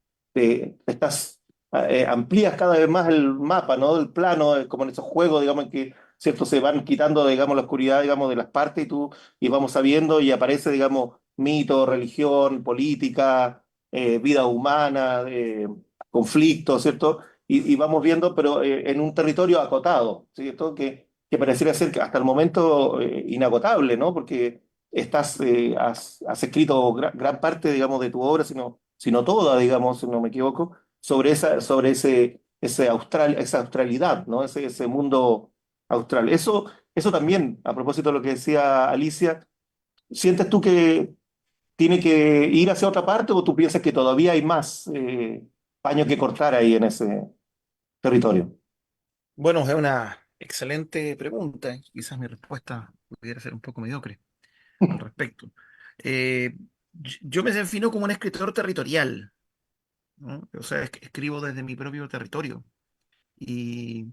Amplías cada vez más el mapa, ¿no? El plano, como en esos juegos, digamos, en que, ¿cierto? Se van quitando, digamos, la oscuridad, digamos, de las partes y vamos sabiendo y aparece, digamos, mito, religión, política, vida humana, conflictos, ¿cierto? Y vamos viendo, pero en un territorio acotado, ¿cierto? Que pareciera ser que hasta el momento inagotable, ¿no? Porque has escrito gran parte, digamos, de tu obra, sino toda, digamos, si no me equivoco, sobre esa australidad, ¿no? Ese mundo austral. Eso también, a propósito de lo que decía Alicia, ¿sientes tú que tiene que ir hacia otra parte o tú piensas que todavía hay más paño que cortar ahí en ese territorio? Bueno, es una excelente pregunta. Quizás mi respuesta pudiera ser un poco mediocre al respecto. Yo me defino como un escritor territorial, ¿no? O sea, escribo desde mi propio territorio. Y,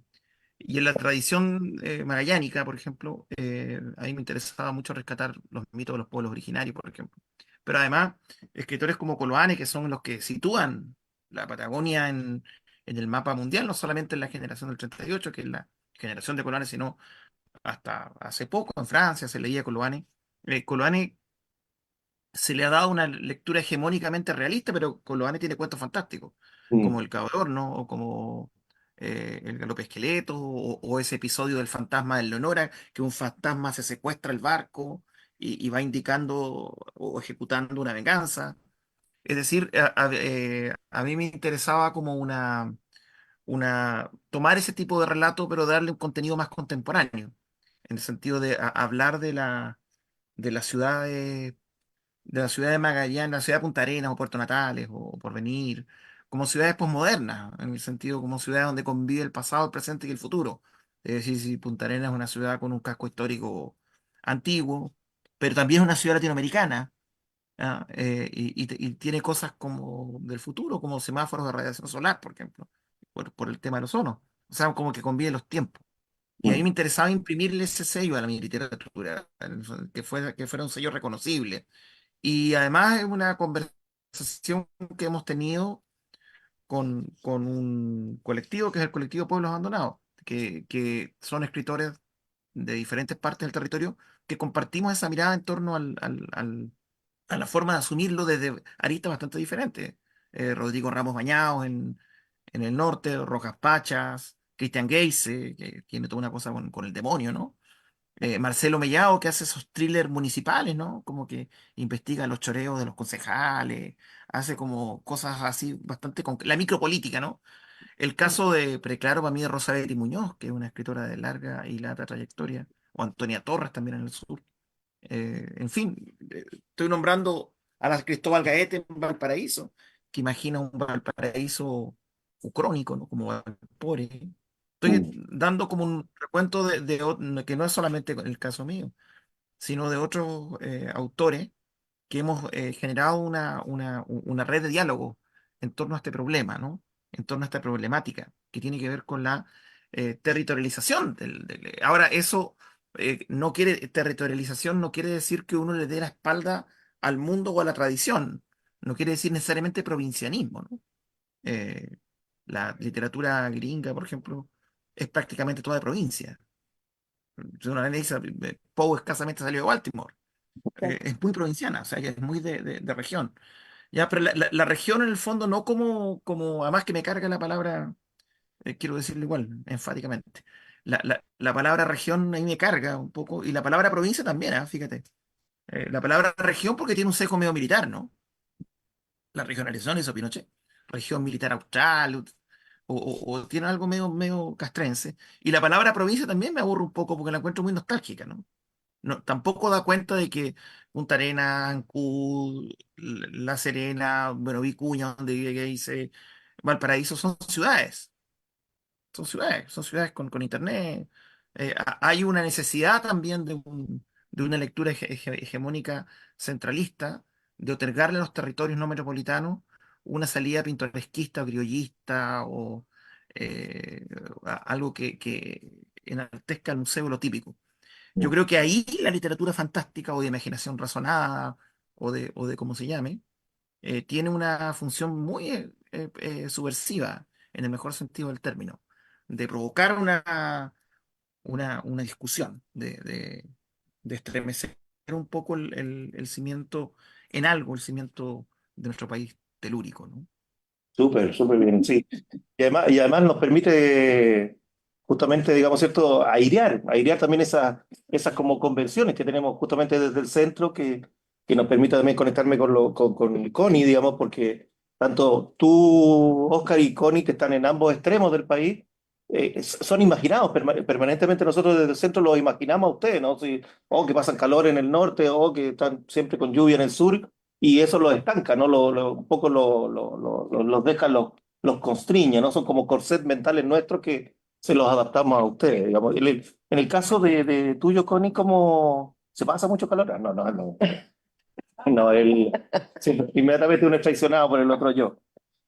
y en la tradición magallánica, por ejemplo, a mí me interesaba mucho rescatar los mitos de los pueblos originarios, por ejemplo. Pero además, escritores como Coloane, que son los que sitúan la Patagonia en el mapa mundial, no solamente en la generación del 38, que es la generación de Coloane, sino hasta hace poco en Francia se leía Coloane. Coloane se le ha dado una lectura hegemónicamente realista, pero Coloane tiene cuentos fantásticos, Mm, como El Cabo de Horno, o como El Galope Esqueleto, o ese episodio del fantasma del Leonora, que un fantasma se secuestra el barco y va indicando o ejecutando una venganza. Es decir, a mí me interesaba como tomar ese tipo de relato, pero darle un contenido más contemporáneo, en el sentido de hablar de la ciudad de la ciudad de Magallanes, la ciudad de Punta Arenas o Puerto Natales o Porvenir, como ciudades posmodernas, en el sentido como ciudades donde convive el pasado, el presente y el futuro. Es decir, si Punta Arenas es una ciudad con un casco histórico antiguo, pero también es una ciudad latinoamericana, ¿ah? Y tiene cosas como del futuro, como semáforos de radiación solar, por ejemplo, por el tema del ozono. O sea, como que conviven los tiempos. Y a mí mm, me interesaba imprimirle ese sello a la mi literatura, que fuera un sello reconocible. Y además es una conversación que hemos tenido con un colectivo que es el colectivo Pueblos Abandonados, que son escritores de diferentes partes del territorio que compartimos esa mirada en torno a la forma de asumirlo desde aristas bastante diferentes. Rodrigo Ramos Bañados en el norte, Rojas Pachas, Cristian Geise, que tiene toda una cosa con el demonio, ¿no? Marcelo Mellao, que hace esos thrillers municipales, ¿no? Como que investiga los choreos de los concejales, hace como cosas así bastante la micropolítica, ¿no? El caso de Preclaro para mí de Rosa Betty Muñoz, que es una escritora de larga y larga trayectoria, o Antonia Torres también en el sur. En fin, estoy nombrando a la Cristóbal Gaete en Valparaíso, que imagina un Valparaíso ucrónico, ¿no? Como Valpore, Estoy Mm, dando como un recuento que no es solamente el caso mío, sino de otros autores que hemos generado una red de diálogo en torno a este problema, ¿no? En torno a esta problemática que tiene que ver con la territorialización ahora, eso territorialización no quiere decir que uno le dé la espalda al mundo o a la tradición, no quiere decir necesariamente provincianismo, ¿no? Eh, la literatura gringa, por ejemplo, es prácticamente toda de provincia. Si uno analiza, Poe escasamente salió de Baltimore. Claro. Es muy provinciana, o sea, que es muy de región. Ya, pero la región en el fondo no además que me carga la palabra, quiero decirlo igual, enfáticamente. La palabra región ahí me carga un poco, y la palabra provincia también, fíjate. La palabra región porque tiene un sesgo medio militar, ¿no? La regionalización hizo Pinochet. Región militar austral, o tiene algo medio castrense. Y la palabra provincia también me aburre un poco porque la encuentro muy nostálgica, ¿no? No, tampoco da cuenta de que Punta Arenas, Ancud, La Serena, bueno, Vicuña, donde hice Valparaíso, son ciudades con internet. Hay una necesidad también de una lectura hegemónica centralista, de otorgarle a los territorios no metropolitanos una salida pintoresquista, criollista o eh, algo que enaltezca el museo lo típico. Yo mm. creo que ahí la literatura fantástica o de imaginación razonada o de cómo se llame, tiene una función muy subversiva, en el mejor sentido del término, de provocar una discusión, de estremecer un poco el cimiento, en algo, el cimiento de nuestro país telúrico, ¿no? Súper, súper bien, sí. Y además nos permite justamente, digamos, ¿cierto?, airear también esas como convenciones que tenemos justamente desde el centro, que nos permite también conectarme con Connie, digamos, porque tanto tú, Oscar y Connie, que están en ambos extremos del país, son imaginados permanentemente. Nosotros desde el centro los imaginamos a ustedes, ¿no? Si, o que pasan calor en el norte, o que están siempre con lluvia en el sur, y eso los estanca, ¿no? Un poco los deja, los constriñe, ¿no? Son como corsets mentales nuestros que se los adaptamos a ustedes, digamos. En el caso de tuyo, Connie, ¿cómo se pasa mucho calor? Ah, no, no, no. No, sí, inmediatamente uno es traicionado por el otro yo.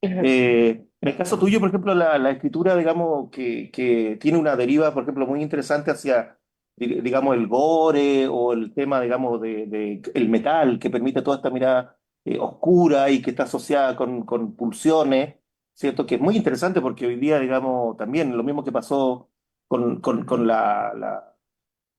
En el caso tuyo, por ejemplo, la escritura, digamos, que tiene una deriva, por ejemplo, muy interesante hacia, digamos, el gore o el tema, digamos, de el metal, que permite toda esta mirada oscura y que está asociada con pulsiones, ¿cierto? Que es muy interesante porque hoy día, digamos, también lo mismo que pasó con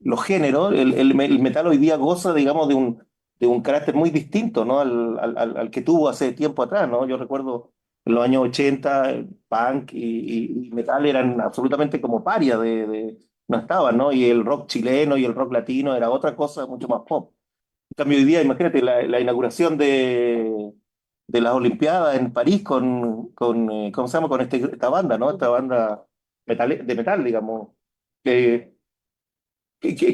los géneros, el metal hoy día goza, digamos, de un carácter muy distinto, ¿no? Al que tuvo hace tiempo atrás, ¿no? Yo recuerdo en los años 80, el punk y metal eran absolutamente como parias no estaban, ¿no? Y el rock chileno y el rock latino era otra cosa mucho más pop. En cambio, hoy día, imagínate la inauguración de las Olimpiadas en París ¿cómo se llama? Con esta banda, ¿no? Esta banda de metal, digamos. Que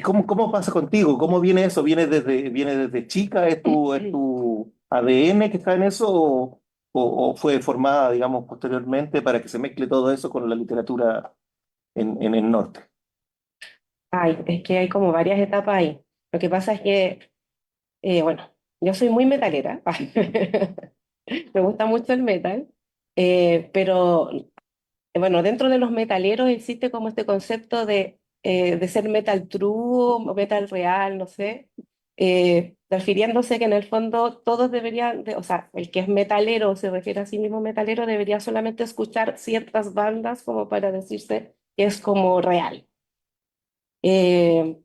¿Cómo pasa contigo? ¿Cómo viene eso? ¿Viene desde chica? ¿Es tu ADN que está en eso? ¿O fue formada, digamos, posteriormente para que se mezcle todo eso con la literatura en el norte? Ay, es que hay como varias etapas ahí. Lo que pasa es que, bueno, yo soy muy metalera. Me gusta mucho el metal, pero bueno, dentro de los metaleros existe como este concepto de ser metal true o metal real, no sé, refiriéndose que en el fondo todos deberían, o sea, el que es metalero o se refiere a sí mismo metalero debería solamente escuchar ciertas bandas como para decirse que es como real. Eh,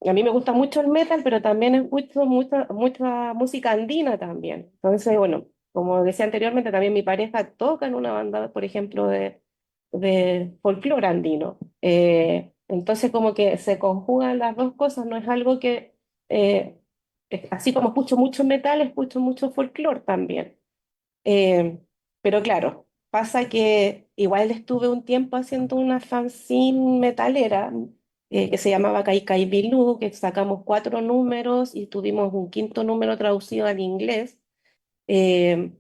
a mí me gusta mucho el metal, pero también escucho mucha música andina también. Entonces, bueno, como decía anteriormente, también mi pareja toca en una banda, por ejemplo, de folclore andino. Entonces, como que se conjugan las dos cosas, no es algo que, así como escucho mucho metal, escucho mucho folclore también. Eh, pero claro, pasa que igual estuve un tiempo haciendo una fanzine metalera que se llamaba Kai Kai Bilú, que sacamos 4 números y tuvimos un quinto número traducido al inglés. Eh,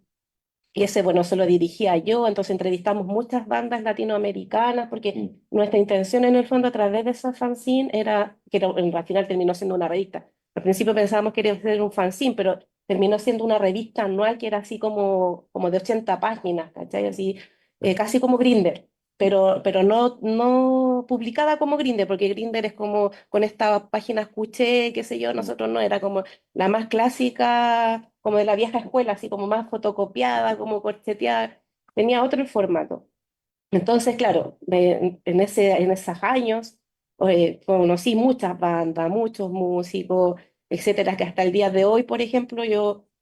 y ese, bueno, se lo dirigía yo, entonces entrevistamos muchas bandas latinoamericanas, porque nuestra intención en el fondo a través de esa fanzine era, al final terminó siendo una revista. Al principio pensábamos que iba a ser un fanzine, pero terminó siendo una revista anual que era así como de 80 páginas, ¿cachai? Así, casi como Grindr, pero no publicada como Grindr, porque Grindr es como con estas páginas cuché, qué sé yo, nosotros no, era como la más clásica, como de la vieja escuela, así como más fotocopiada, como corcheteada, tenía otro formato. Entonces, claro, en esos años conocí muchas bandas, muchos músicos, etcétera, que hasta el día de hoy, por ejemplo,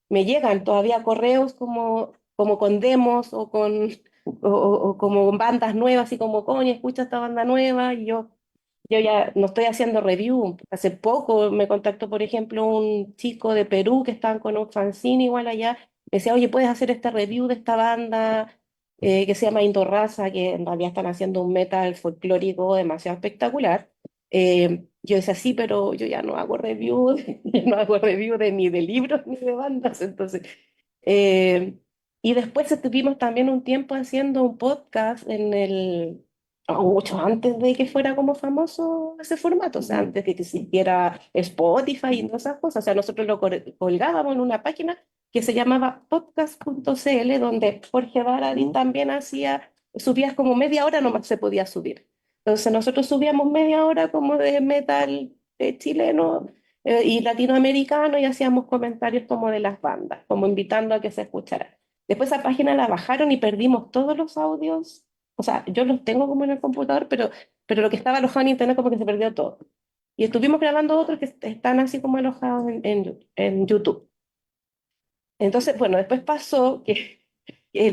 me llegan todavía correos como con demos o como con bandas nuevas, así como, coño, escucha esta banda nueva, y yo ya no estoy haciendo review. Hace poco me contactó, por ejemplo, un chico de Perú que estaba con un fanzine igual allá. Me decía, oye, ¿puedes hacer esta review de esta banda que se llama Indorraza, que en realidad están haciendo un metal folclórico demasiado espectacular? Yo decía, sí, pero yo ya no hago review, no hago review ni de libros ni de bandas. Entonces, eh, y después estuvimos también un tiempo haciendo un podcast mucho antes de que fuera como famoso ese formato, o sea, antes de que existiera Spotify y todas esas cosas. O sea, nosotros lo colgábamos en una página que se llamaba podcast.cl, donde Jorge Baradín también subías como media hora nomás se podía subir. Entonces nosotros subíamos media hora como de metal chileno y latinoamericano y hacíamos comentarios como de las bandas, como invitando a que se escuchara. Después esa página la bajaron y perdimos todos los audios. O sea, yo los tengo como en el computador, pero lo que estaba alojado en internet como que se perdió todo. Y estuvimos grabando otros que están así como alojados en YouTube. Entonces, bueno, después pasó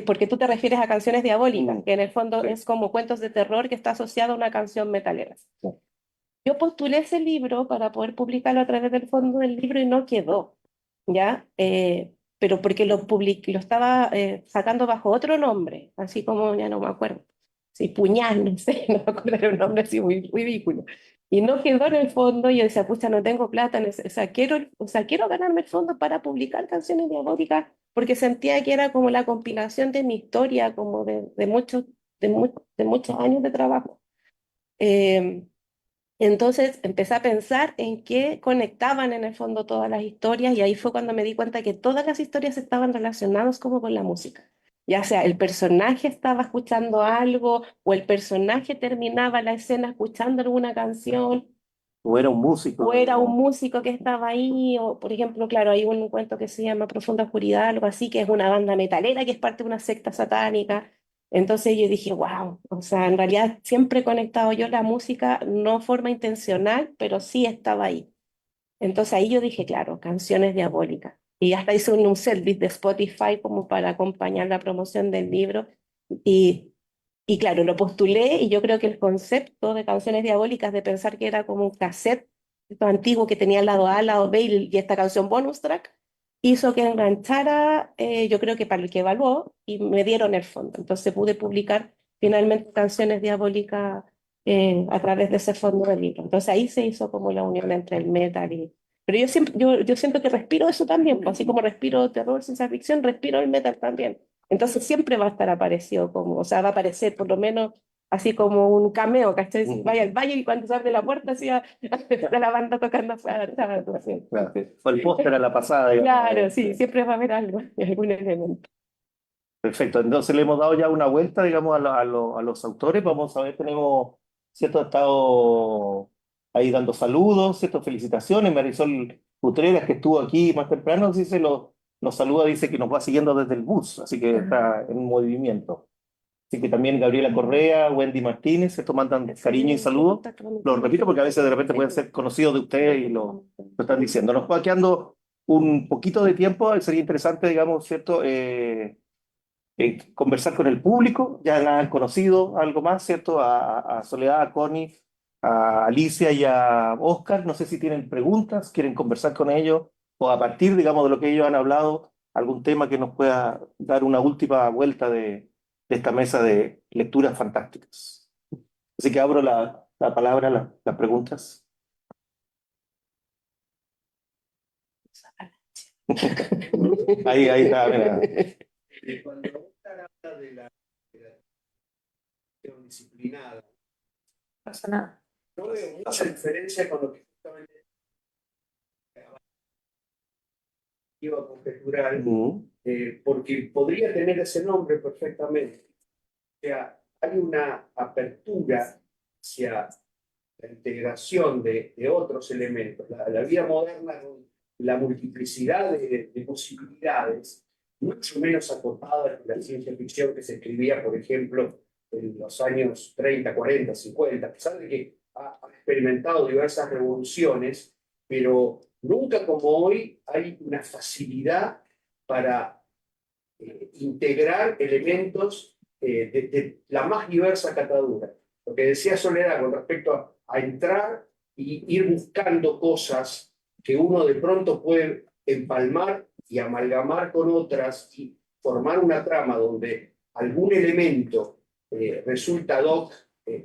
porque tú te refieres a canciones diabólicas, que en el fondo Sí. es como cuentos de terror que está asociado a una canción metalera. Yo postulé ese libro para poder publicarlo a través del fondo del libro y no quedó, ¿ya? Pero porque lo estaba sacando bajo otro nombre, así como ya no me acuerdo. Sí, Puñal, no sé, no me acuerdo, era un nombre así muy ridículo. Y no quedó en el fondo, y yo decía, pucha, no tengo plata, o sea, quiero ganarme el fondo para publicar canciones diabólicas, porque sentía que era como la compilación de mi historia, como de muchos años de trabajo. Eh, entonces empecé a pensar en qué conectaban en el fondo todas las historias y ahí fue cuando me di cuenta que todas las historias estaban relacionadas como con la música. Ya sea el personaje estaba escuchando algo o el personaje terminaba la escena escuchando alguna canción O era un músico. o era un músico que estaba ahí o por ejemplo, claro, hay un cuento que se llama Profunda Oscuridad, algo así, que es una banda metalera que es parte de una secta satánica. Entonces yo dije, wow, o sea, en realidad siempre he conectado yo la música, no de forma intencional, pero sí estaba ahí. Entonces ahí yo dije, claro, canciones diabólicas. Y hasta hice un setlist de Spotify como para acompañar la promoción del libro. Y, y claro, lo postulé y yo creo que el concepto de canciones diabólicas, de pensar que era como un cassette antiguo que tenía el lado A, lado B y esta canción bonus track, hizo que enganchara, yo creo que para el que evaluó, y me dieron el fondo. Entonces pude publicar finalmente canciones diabólicas a través de ese fondo del libro. Entonces ahí se hizo como la unión entre el metal y... Pero yo siento que respiro eso también, pues, así como respiro terror, ciencia ficción, respiro el metal también. Entonces siempre va a estar aparecido como, o sea, va a aparecer por lo menos así como un cameo, ¿cachai? Si vaya al baño y cuando se abre la puerta, así a la banda tocando afuera. Así. Claro, que fue el póster a la pasada, digamos. Claro, sí, siempre va a haber algo, algún elemento. Perfecto, entonces le hemos dado ya una vuelta, digamos, a los autores. Vamos a ver, tenemos cierto estado ahí dando saludos, ciertas felicitaciones. Marisol Utreras, que estuvo aquí más temprano, dice, nos saluda, dice que nos va siguiendo desde el bus, así que está en movimiento. Así que también Gabriela Correa, Wendy Martínez, esto mandan cariño y saludos. Lo repito porque a veces de repente pueden ser conocidos de ustedes y lo están diciendo. Nos va quedando un poquito de tiempo, sería interesante, digamos, ¿cierto? Conversar con el público, ya la han conocido algo más, ¿cierto? A Soledad, a Connie, a Alicia y a Oscar. No sé si tienen preguntas, quieren conversar con ellos o a partir, digamos, de lo que ellos han hablado, algún tema que nos pueda dar una última vuelta de esta mesa de lecturas fantásticas. Así que abro la palabra, las preguntas. Ahí está, mira. Cuando Oscar habla de la acción disciplinada, No pasa nada. no veo mucha diferencia con lo que justamente iba a conjeturar, porque podría tener ese nombre perfectamente. O sea, hay una apertura hacia la integración de otros elementos. La vida moderna, con la multiplicidad de posibilidades, mucho menos acotada que la ciencia ficción que se escribía, por ejemplo, en los años 30, 40, 50, a pesar de que ha experimentado diversas revoluciones, pero nunca como hoy hay una facilidad para integrar elementos de la más diversa catadura. Lo que decía Soledad con respecto a entrar y ir buscando cosas que uno de pronto puede empalmar y amalgamar con otras y formar una trama donde algún elemento resulta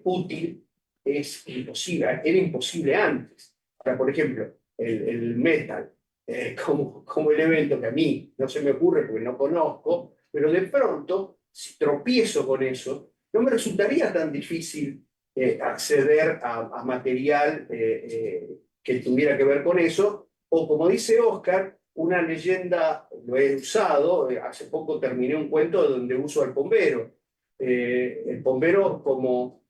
útil, es imposible, era imposible antes. Ahora, por ejemplo, el metal, como elemento que a mí no se me ocurre porque no conozco, pero de pronto, si tropiezo con eso, no me resultaría tan difícil acceder a material que tuviera que ver con eso, o como dice Oscar, una leyenda, lo he usado, hace poco terminé un cuento donde uso al bombero, el bombero como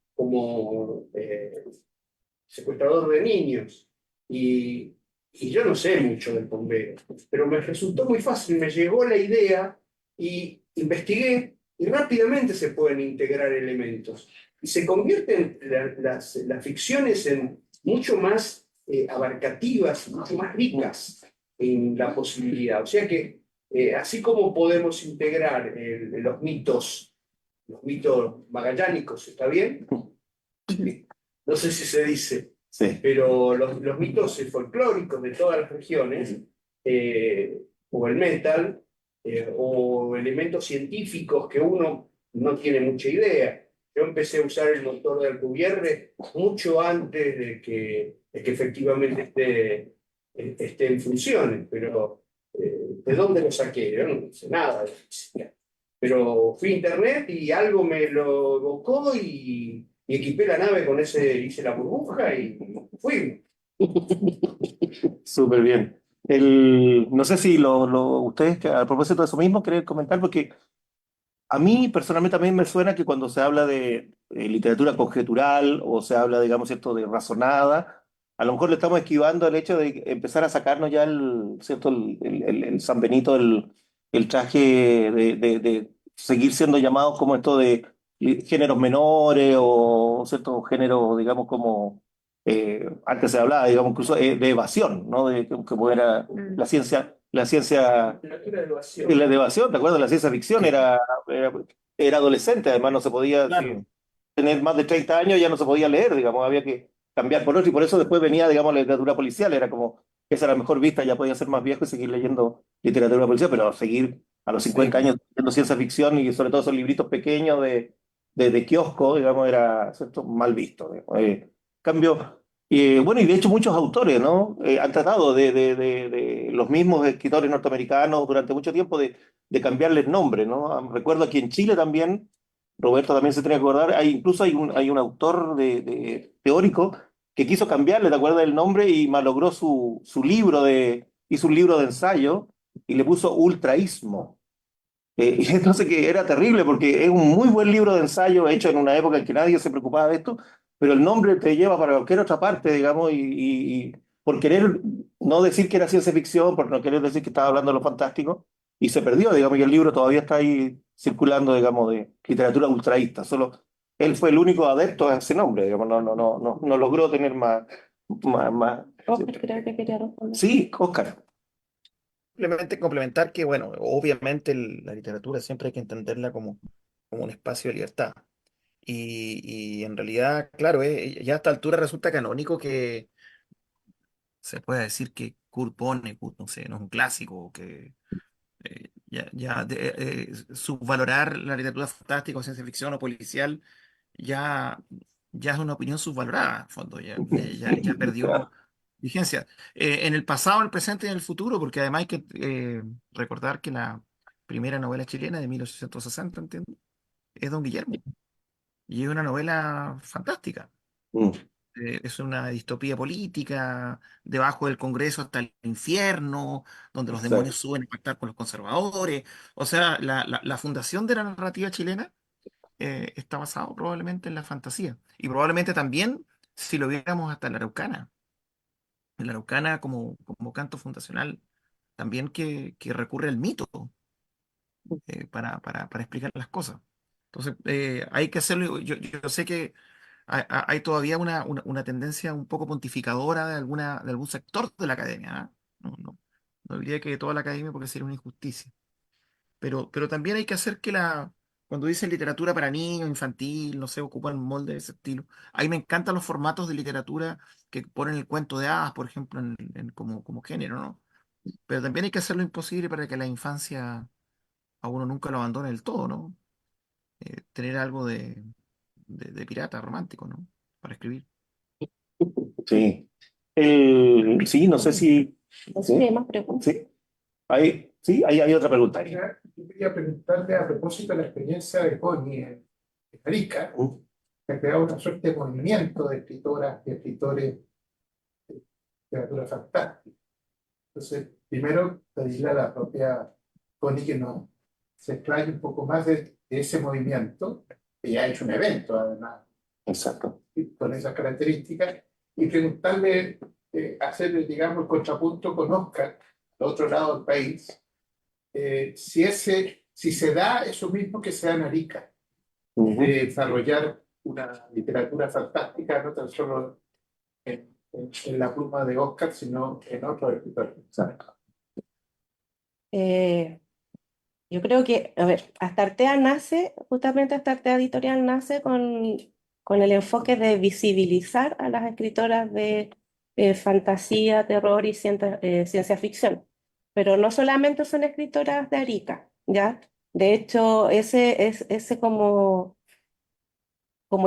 secuestrador de niños, y yo no sé mucho del bombero, pero me resultó muy fácil, me llegó la idea y investigué y rápidamente se pueden integrar elementos. Y se convierten las ficciones en mucho más abarcativas, mucho más ricas en la posibilidad. O sea que así como podemos integrar los mitos magallánicos, ¿está bien? No sé si se dice. Sí. Pero los mitos folclóricos de todas las regiones, o el metal, o elementos científicos que uno no tiene mucha idea. Yo empecé a usar el motor de Alcubierre mucho antes de que efectivamente esté en funciones, pero ¿de dónde lo saqué? Yo no sé nada de física. Pero fui a internet y algo me lo evocó y equipé la nave con ese, hice la burbuja y fui. Súper bien. No sé si ustedes, que a propósito de eso mismo, quieren comentar, porque a mí personalmente también me suena que cuando se habla de literatura conjetural o se habla, digamos, cierto, de razonada, a lo mejor le estamos esquivando el hecho de empezar a sacarnos ya cierto, el San Benito, el traje de seguir siendo llamados como esto de géneros menores o ciertos géneros, digamos, como antes se hablaba, digamos, incluso de evasión, ¿no? Como era la ciencia Literatura de evasión. y la evasión, ¿te acuerdas? La ciencia ficción era, era adolescente, además no se podía, Claro. tener más de 30 años ya no se podía leer, digamos, había que cambiar por otro, y por eso después venía, digamos, la literatura policial, era como, esa era mejor vista, ya podía ser más viejo y seguir leyendo literatura policial, pero seguir a los 50 Sí. años leyendo ciencia ficción y sobre todo esos libritos pequeños de kiosco, digamos, era, ¿cierto?, mal visto. Digamos. Cambio, bueno, y de hecho muchos autores, ¿no? Han tratado de los mismos escritores norteamericanos durante mucho tiempo de cambiarles nombre, ¿no? Recuerdo aquí en Chile también, Roberto también se tiene que acordar, incluso hay un autor teórico que quiso cambiarle, ¿te acuerdas del nombre? Y malogró su libro hizo un libro de ensayo y le puso ultraísmo. Y entonces que era terrible porque es un muy buen libro de ensayo hecho en una época en que nadie se preocupaba de esto, pero el nombre te lleva para cualquier otra parte, digamos, y por querer no decir que era ciencia ficción, por no querer decir que estaba hablando de lo fantástico, y se perdió, digamos, y el libro todavía está ahí circulando, digamos, de literatura ultraísta. Solo él fue el único adepto a ese nombre, digamos, no logró tener más. Oscar, creo que quería responder. Sí, Oscar. Simplemente complementar que, bueno, obviamente la literatura siempre hay que entenderla como un espacio de libertad. Y en realidad, claro, ya a esta altura resulta canónico que se pueda decir que Kurt Vonnegut, no sé, no es un clásico, que subvalorar la literatura fantástica o ciencia ficción o policial ya, ya es una opinión subvalorada, en fondo, ya perdió vigencia. En el pasado, en el presente y en el futuro, porque además hay que recordar que primera novela chilena de 1860, entiendo, es Don Guillermo. Y es una novela fantástica. Mm, Es una distopía política, debajo del Congreso hasta el infierno, donde los demonios exacto. suben a pactar con los conservadores. O sea, la fundación de la narrativa chilena está basado probablemente en la fantasía. Y probablemente también, si lo viéramos hasta en la Araucana como canto fundacional, también que recurre al mito para explicar las cosas. Entonces, hay que hacerlo. Yo sé que hay todavía una tendencia un poco pontificadora de algún sector de la academia. ¿Ah? No diría que de toda la academia porque sería una injusticia. Pero también hay que hacer cuando dicen literatura para niños, infantil, no sé, ocupan molde de ese estilo. A mí me encantan los formatos de literatura que ponen el cuento de hadas, por ejemplo, como género, ¿no? Pero también hay que hacer lo imposible para que la infancia a uno nunca lo abandone del todo, ¿no? Tener algo de pirata romántico, ¿no? Para escribir. Sí. Sí, no sé si... No sé si hay ¿Sí? más preguntas. ¿Sí? Hay otra pregunta ahí. Yo quería preguntarle a propósito de la experiencia de Connie en Arica, Mm, que ha creado una suerte de movimiento de escritoras y escritores de literatura fantástica. Entonces, primero pedirle a la propia Connie que nos se explaye un poco más de ese movimiento, que ya ha hecho un evento además exacto. con esas características, y preguntarle, hacerle, digamos, el contrapunto con Oscar, al otro lado del país, si se da eso mismo que se da en Arica, Ujú. de desarrollar una literatura fantástica, no tan solo en la pluma de Oscar, sino en otros escritores. Exacto. Eh, yo creo que, a ver, Astartea nace, justamente Astartea Editorial nace con el enfoque de visibilizar a las escritoras de fantasía, terror y ciencia ficción. Pero no solamente son escritoras de Arica, ¿ya? De hecho, ese como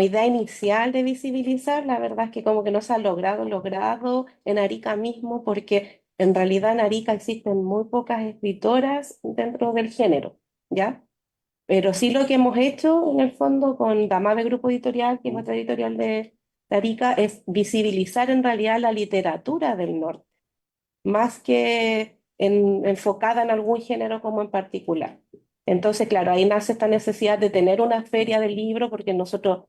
idea inicial de visibilizar, la verdad es que como que no se ha logrado en Arica mismo, porque en realidad en Arica existen muy pocas escritoras dentro del género, ¿ya? Pero sí lo que hemos hecho en el fondo con Damabe Grupo Editorial, que es nuestra editorial de Arica, es visibilizar en realidad la literatura del norte, más que enfocada en algún género como en particular. Entonces, claro, ahí nace esta necesidad de tener una feria del libro, porque nosotros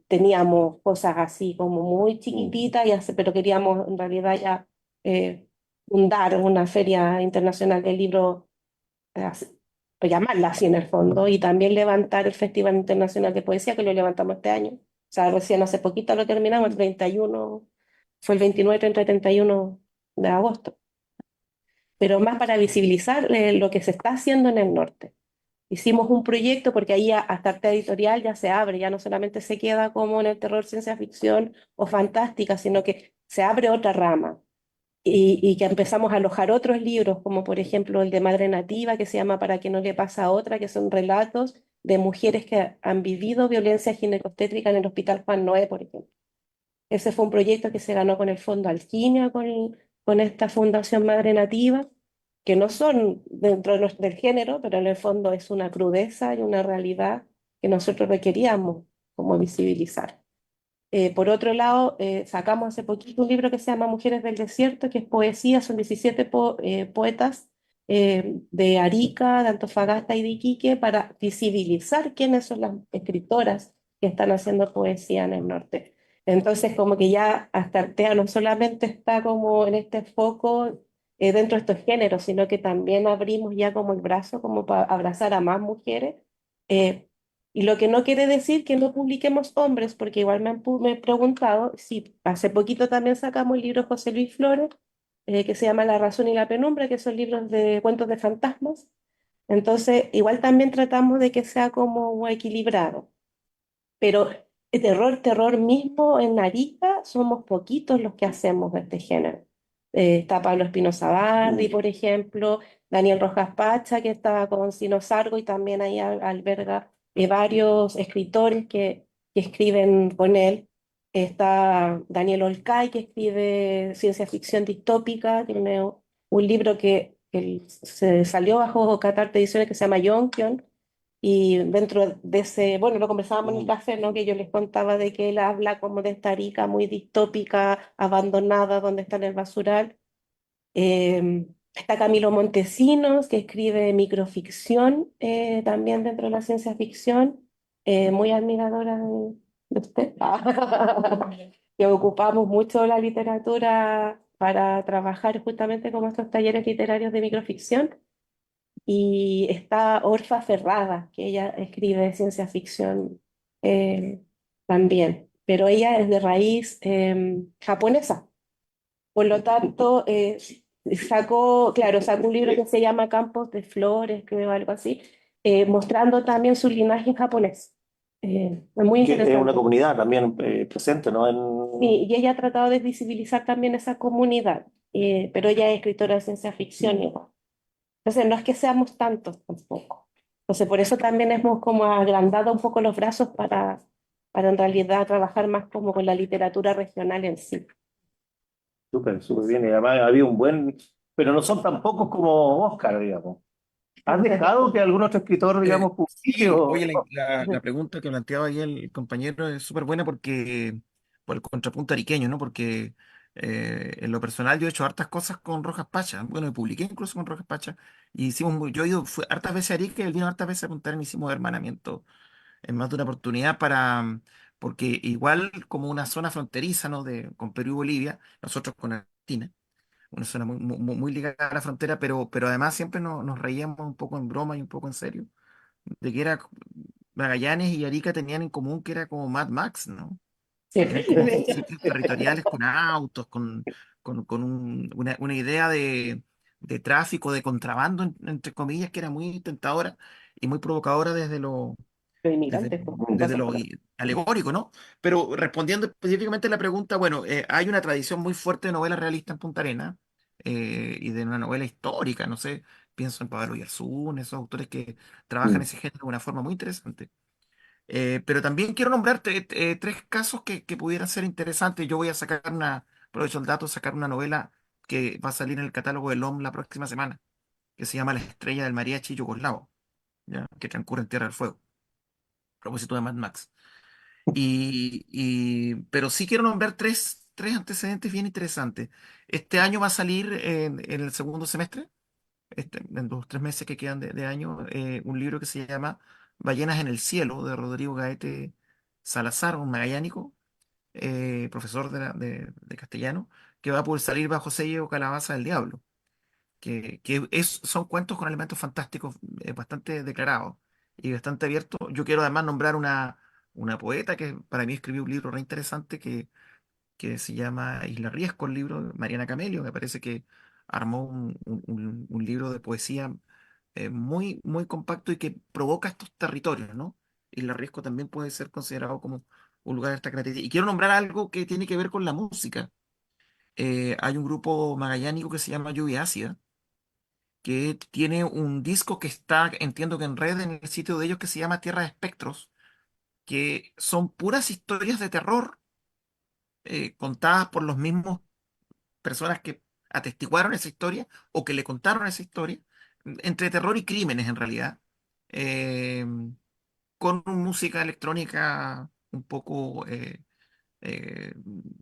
teníamos cosas así como muy chiquititas, pero queríamos en realidad ya fundar una feria internacional del libro, así, o llamarla así en el fondo, y también levantar el Festival Internacional de Poesía, que lo levantamos este año. O sea, recién hace poquito lo terminamos, el 31, fue el 29, 30 y 31 de agosto, pero más para visibilizar lo que se está haciendo en el norte. Hicimos un proyecto porque ahí hasta Arte Editorial ya se abre, ya no solamente se queda como en el terror, ciencia ficción o fantástica, sino que se abre otra rama y que empezamos a alojar otros libros, como por ejemplo el de Madre Nativa, que se llama Para que no le pasa a otra, que son relatos de mujeres que han vivido violencia ginecobstétrica en el Hospital Juan Noé, por ejemplo. Ese fue un proyecto que se ganó con el Fondo Alquimia, con esta Fundación Madre Nativa, que no son dentro del género, pero en el fondo es una crudeza y una realidad que nosotros requeríamos como visibilizar. Por otro lado, sacamos hace poquito un libro que se llama Mujeres del Desierto, que es poesía, son 17 poetas de Arica, de Antofagasta y de Iquique para visibilizar quiénes son las escritoras que están haciendo poesía en el norte. Entonces, como que ya Astartea no solamente está como en este foco dentro de estos géneros, sino que también abrimos ya como el brazo como para abrazar a más mujeres. eh, y lo que no quiere decir que no publiquemos hombres, porque igual me he preguntado, si hace poquito también sacamos el libro de José Luis Flores, que se llama La razón y la penumbra, que son libros de cuentos de fantasmas. Entonces, igual también tratamos de que sea como equilibrado. Pero terror mismo en Arica somos poquitos los que hacemos de este género. Está Pablo Espinosa Bardi, por ejemplo, Daniel Rojas Pacha, que está con Sinosargo y también ahí alberga varios escritores que escriben con él. Está Daniel Olcay, que escribe ciencia ficción distópica, tiene un libro que se salió bajo Catarte Ediciones, que se llama Yonkion, y dentro de ese, bueno, lo conversábamos en el café, ¿no? Que yo les contaba de que él habla como de esta Arica muy distópica, abandonada, donde está en el basural. Está Camilo Montesinos, que escribe microficción, también dentro de la ciencia ficción, muy admiradora de usted, que ocupamos mucho la literatura para trabajar justamente con estos talleres literarios de microficción. Y está Orfa Ferrada, que ella escribe ciencia ficción eh, también, pero ella es de raíz japonesa. Por lo tanto, claro, sacó un libro que se llama Campos de Flores, creo, algo así, mostrando también su linaje japonés. Es muy Que es una interesante. comunidad también presente, ¿no? Sí, y ella ha tratado de visibilizar también esa comunidad, pero ella es escritora de ciencia ficción igual. Entonces, no es que seamos tantos tampoco. Entonces, por eso también hemos como agrandado un poco los brazos para en realidad trabajar más como con la literatura regional en sí. Súper, súper bien. Y además había un buen, pero no son tan pocos como Oscar, digamos. ¿Has dejado que algún otro escritor, digamos, publique Sí, oye, o... la pregunta que planteaba ahí el compañero es súper buena porque, por el contrapunto ariqueño, ¿no? Porque en lo personal yo he hecho hartas cosas con Rojas Pacha. Bueno, me publiqué incluso con Rojas Pacha. Y yo he ido hartas veces a Arica y él vino hartas veces a Punta Arenas, hicimos hermanamiento en más de una oportunidad porque igual como una zona fronteriza, ¿no? Con Perú y Bolivia, nosotros con Argentina, una zona muy ligada a la frontera, pero además siempre nos reíamos un poco en broma y un poco en serio de que era Magallanes y Arica tenían en común que era como Mad Max, ¿no? Eran como sitios territoriales con autos, con una idea de tráfico, de contrabando, entre comillas, que era muy tentadora y muy provocadora Los desde, inmigrantes, pues, desde pasan lo por ahí. alegórico, ¿no? Pero respondiendo específicamente a la pregunta, bueno, hay una tradición muy fuerte de novela realista en Punta Arenas y de una novela histórica, no sé, pienso en Pablo Oyarzún, esos autores que trabajan Mm. ese género de una forma muy interesante. Pero también quiero nombrarte tres casos que pudieran ser interesantes. Yo voy a aprovecho el dato, sacar una novela que va a salir en el catálogo del OM la próxima semana, que se llama La estrella del mariachi yugoslavo, ¿ya? Que transcurre en Tierra del Fuego, a propósito de Mad Max. Pero sí quiero nombrar tres antecedentes bien interesantes. Este año va a salir en el segundo semestre, en los 3 meses que quedan de año, un libro que se llama Ballenas en el cielo, de Rodrigo Gaete Salazar, un magallánico, profesor de castellano, que va a poder salir bajo sello Calabaza del Diablo, son cuentos con elementos fantásticos bastante declarados y bastante abiertos. Yo quiero además nombrar una poeta que para mí escribió un libro re interesante que se llama Isla Riesco, el libro, Mariana Camelio. Me parece que armó un libro de poesía muy, muy compacto y que provoca estos territorios, ¿no? Isla Riesco también puede ser considerado como un lugar de esta característica. Y quiero nombrar algo que tiene que ver con la música. Hay un grupo magallánico que se llama Lluvia Ácida, que tiene un disco que está, entiendo que en red en el sitio de ellos, que se llama Tierra de Espectros, que son puras historias de terror contadas por los mismos personas que atestiguaron esa historia o que le contaron esa historia, entre terror y crímenes en realidad, eh, con música electrónica un poco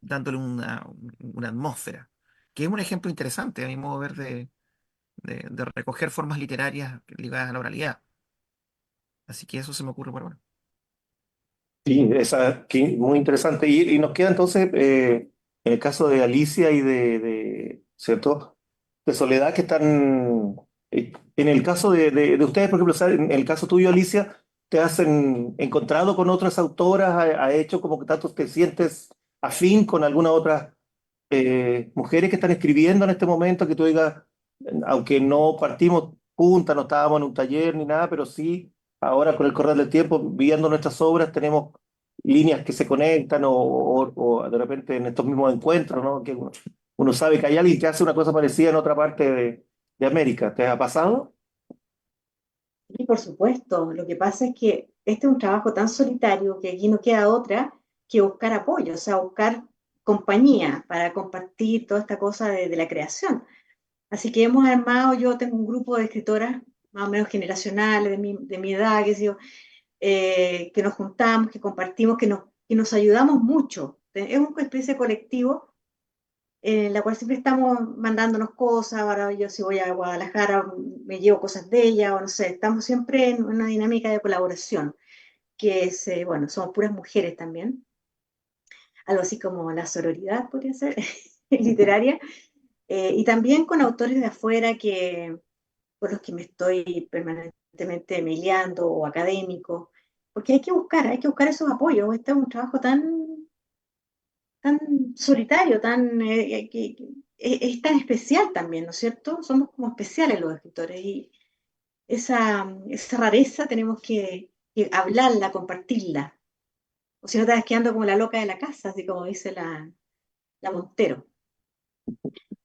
dándole una atmósfera, que es un ejemplo interesante a mi modo de ver de recoger formas literarias ligadas a la oralidad. Así que eso se me ocurre por ahora. Sí, muy interesante. Y nos queda entonces, en el caso de Alicia y ¿cierto? De Soledad, que están, en el caso de ustedes, por ejemplo, ¿sabes? En el caso tuyo, Alicia, ¿te has encontrado con otras autoras? ¿Ha hecho como que tanto te sientes afín con alguna otra mujeres que están escribiendo en este momento, que tú digas, aunque no partimos juntas, no estábamos en un taller ni nada, pero sí, ahora con el correr del tiempo, viendo nuestras obras, tenemos líneas que se conectan o de repente en estos mismos encuentros, ¿no? Que uno sabe que hay alguien que hace una cosa parecida en otra parte de América. ¿Te ha pasado? Y por supuesto, lo que pasa es que este es un trabajo tan solitario que aquí no queda otra que buscar apoyo, o sea, buscar compañía para compartir toda esta cosa de la creación. Así que hemos armado, yo tengo un grupo de escritoras más o menos generacionales, de mi edad, qué sé yo, que nos juntamos, que compartimos, que nos ayudamos mucho. Es una especie de colectivo en la cual siempre estamos mandándonos cosas. Ahora yo si voy a Guadalajara me llevo cosas de ella, o no sé, estamos siempre en una dinámica de colaboración, que es, bueno, somos puras mujeres también, algo así como la sororidad podría ser, literaria, y también con autores de afuera por los que me estoy permanentemente mediando o académicos, porque hay que buscar esos apoyos. Este es un trabajo tan solitario, es tan especial también, ¿no es cierto? Somos como especiales los escritores y esa rareza tenemos que hablarla, compartirla, o si no te vas quedando como la loca de la casa, así como dice la Montero.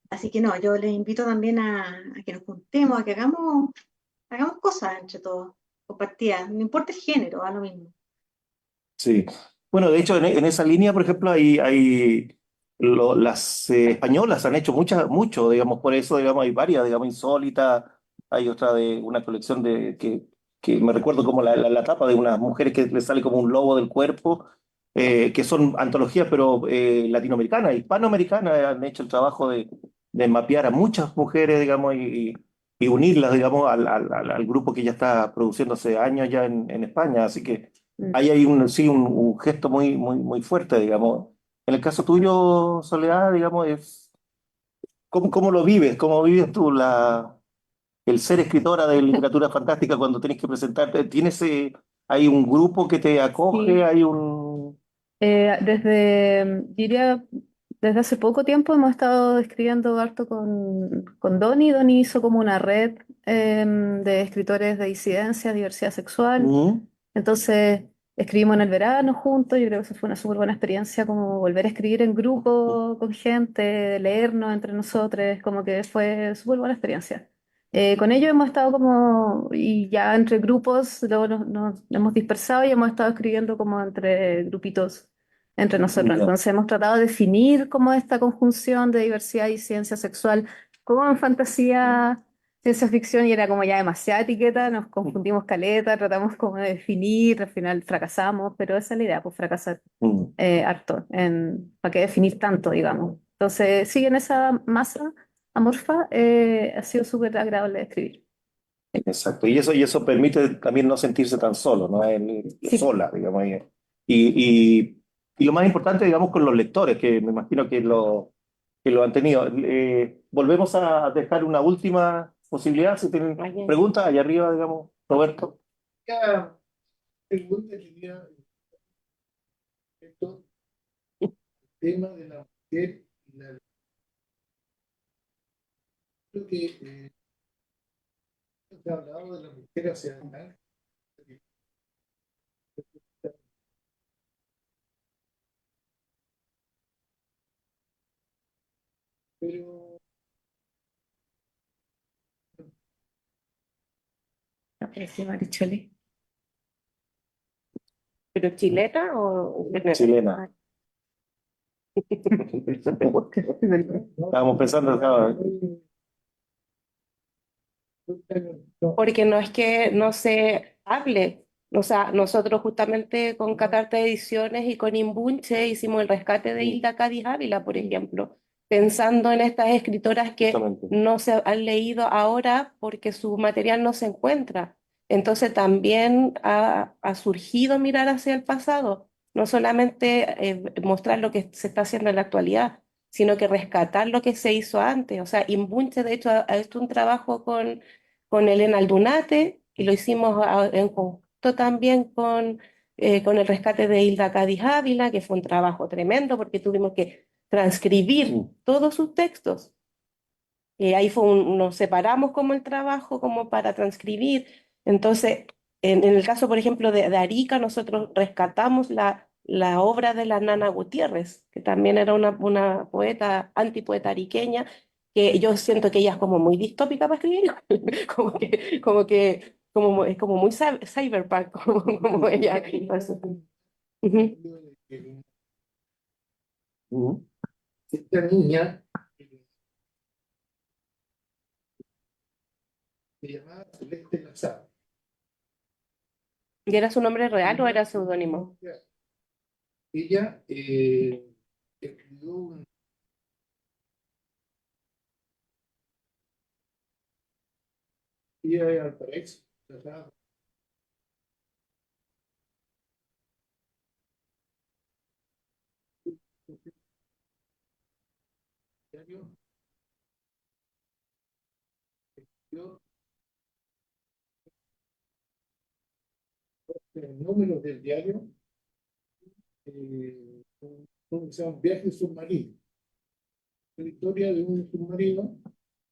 Así que no, yo les invito también a que nos juntemos, a que hagamos cosas entre todos, compartidas, no importa el género, a lo mismo. Sí. Bueno, de hecho, en esa línea, por ejemplo, las españolas han hecho mucho, digamos, por eso, digamos, hay varias, digamos, insólitas. Hay otra de una colección que me recuerdo como la tapa de unas mujeres que le sale como un lobo del cuerpo, que son antologías, pero latinoamericanas, hispanoamericanas, han hecho el trabajo de mapear a muchas mujeres, digamos, y unirlas, digamos, al grupo que ya está produciendo hace años ya en España. Así que Mm. ahí hay sí, un gesto muy fuerte, digamos. En el caso tuyo, Soledad, digamos, ¿cómo lo vives? ¿Cómo vives tú el ser escritora de literatura fantástica cuando tenés que presentarte? ¿Hay un grupo que te acoge? Sí. ¿Hay un...? Diría, desde hace poco tiempo hemos estado escribiendo harto con Doni. Doni hizo como una red de escritores de disidencia, diversidad sexual. ¿Mm? Entonces escribimos en el verano juntos. Yo creo que eso fue una súper buena experiencia, como volver a escribir en grupo con gente, leernos entre nosotros, como que fue súper buena experiencia. Con ellos hemos estado como, y ya entre grupos, luego nos hemos dispersado y hemos estado escribiendo como entre grupitos entre nosotros. Ya. Entonces hemos tratado de definir como esta conjunción de diversidad y ciencia sexual, como en fantasía, ciencia ficción, y era como ya demasiada etiqueta, nos confundimos caleta, tratamos como de definir, al final fracasamos, pero esa es la idea, pues fracasar Mm. harto, ¿para qué definir tanto, digamos? Entonces, sí, en esa masa amorfa ha sido súper agradable de escribir. Exacto. Y eso permite también no sentirse tan solo, ¿no? Sí, Sola, digamos. Y lo más importante, digamos, con los lectores, que me imagino que lo han tenido. Volvemos a dejar una última posibilidad, si tienen preguntas, allá arriba, digamos, Roberto. Ya, pregunta que quería respecto al tema de la mujer y creo que se ha hablado de la mujer hacia adelante, pero Sí, Maricholi. ¿Pero chilena o en general? Chilena. Estábamos pensando, claro, Porque no es que no se hable. O sea, nosotros justamente con Catarta Ediciones y con Imbunche hicimos el rescate de Hilda Cádiz Ávila, por ejemplo, pensando en estas escritoras que justamente. no se han leído ahora porque su material no se encuentra. Entonces también ha surgido mirar hacia el pasado, no solamente mostrar lo que se está haciendo en la actualidad, sino que rescatar lo que se hizo antes. O sea, Imbunche de hecho ha hecho un trabajo con Elena Aldunate y lo hicimos en conjunto también con el rescate de Hilda Cádiz Ávila, que fue un trabajo tremendo porque tuvimos que transcribir todos sus textos. Ahí nos separamos como el trabajo, como para transcribir. Entonces, en el caso, por ejemplo, de Arica, nosotros rescatamos la obra de la Nana Gutiérrez, que también era una poeta, antipoeta ariqueña, que yo siento que ella es como muy distópica para escribir, es como muy cyberpunk, como ella. Entonces, ujú. Mm. esta niña se llamaba Celeste Lazar. ¿Y era su nombre real o era seudónimo? Ella escribió un día de Valparaíso, tratado diario, yo, números del diario, un, se llama Viaje Submarino, la historia de un submarino,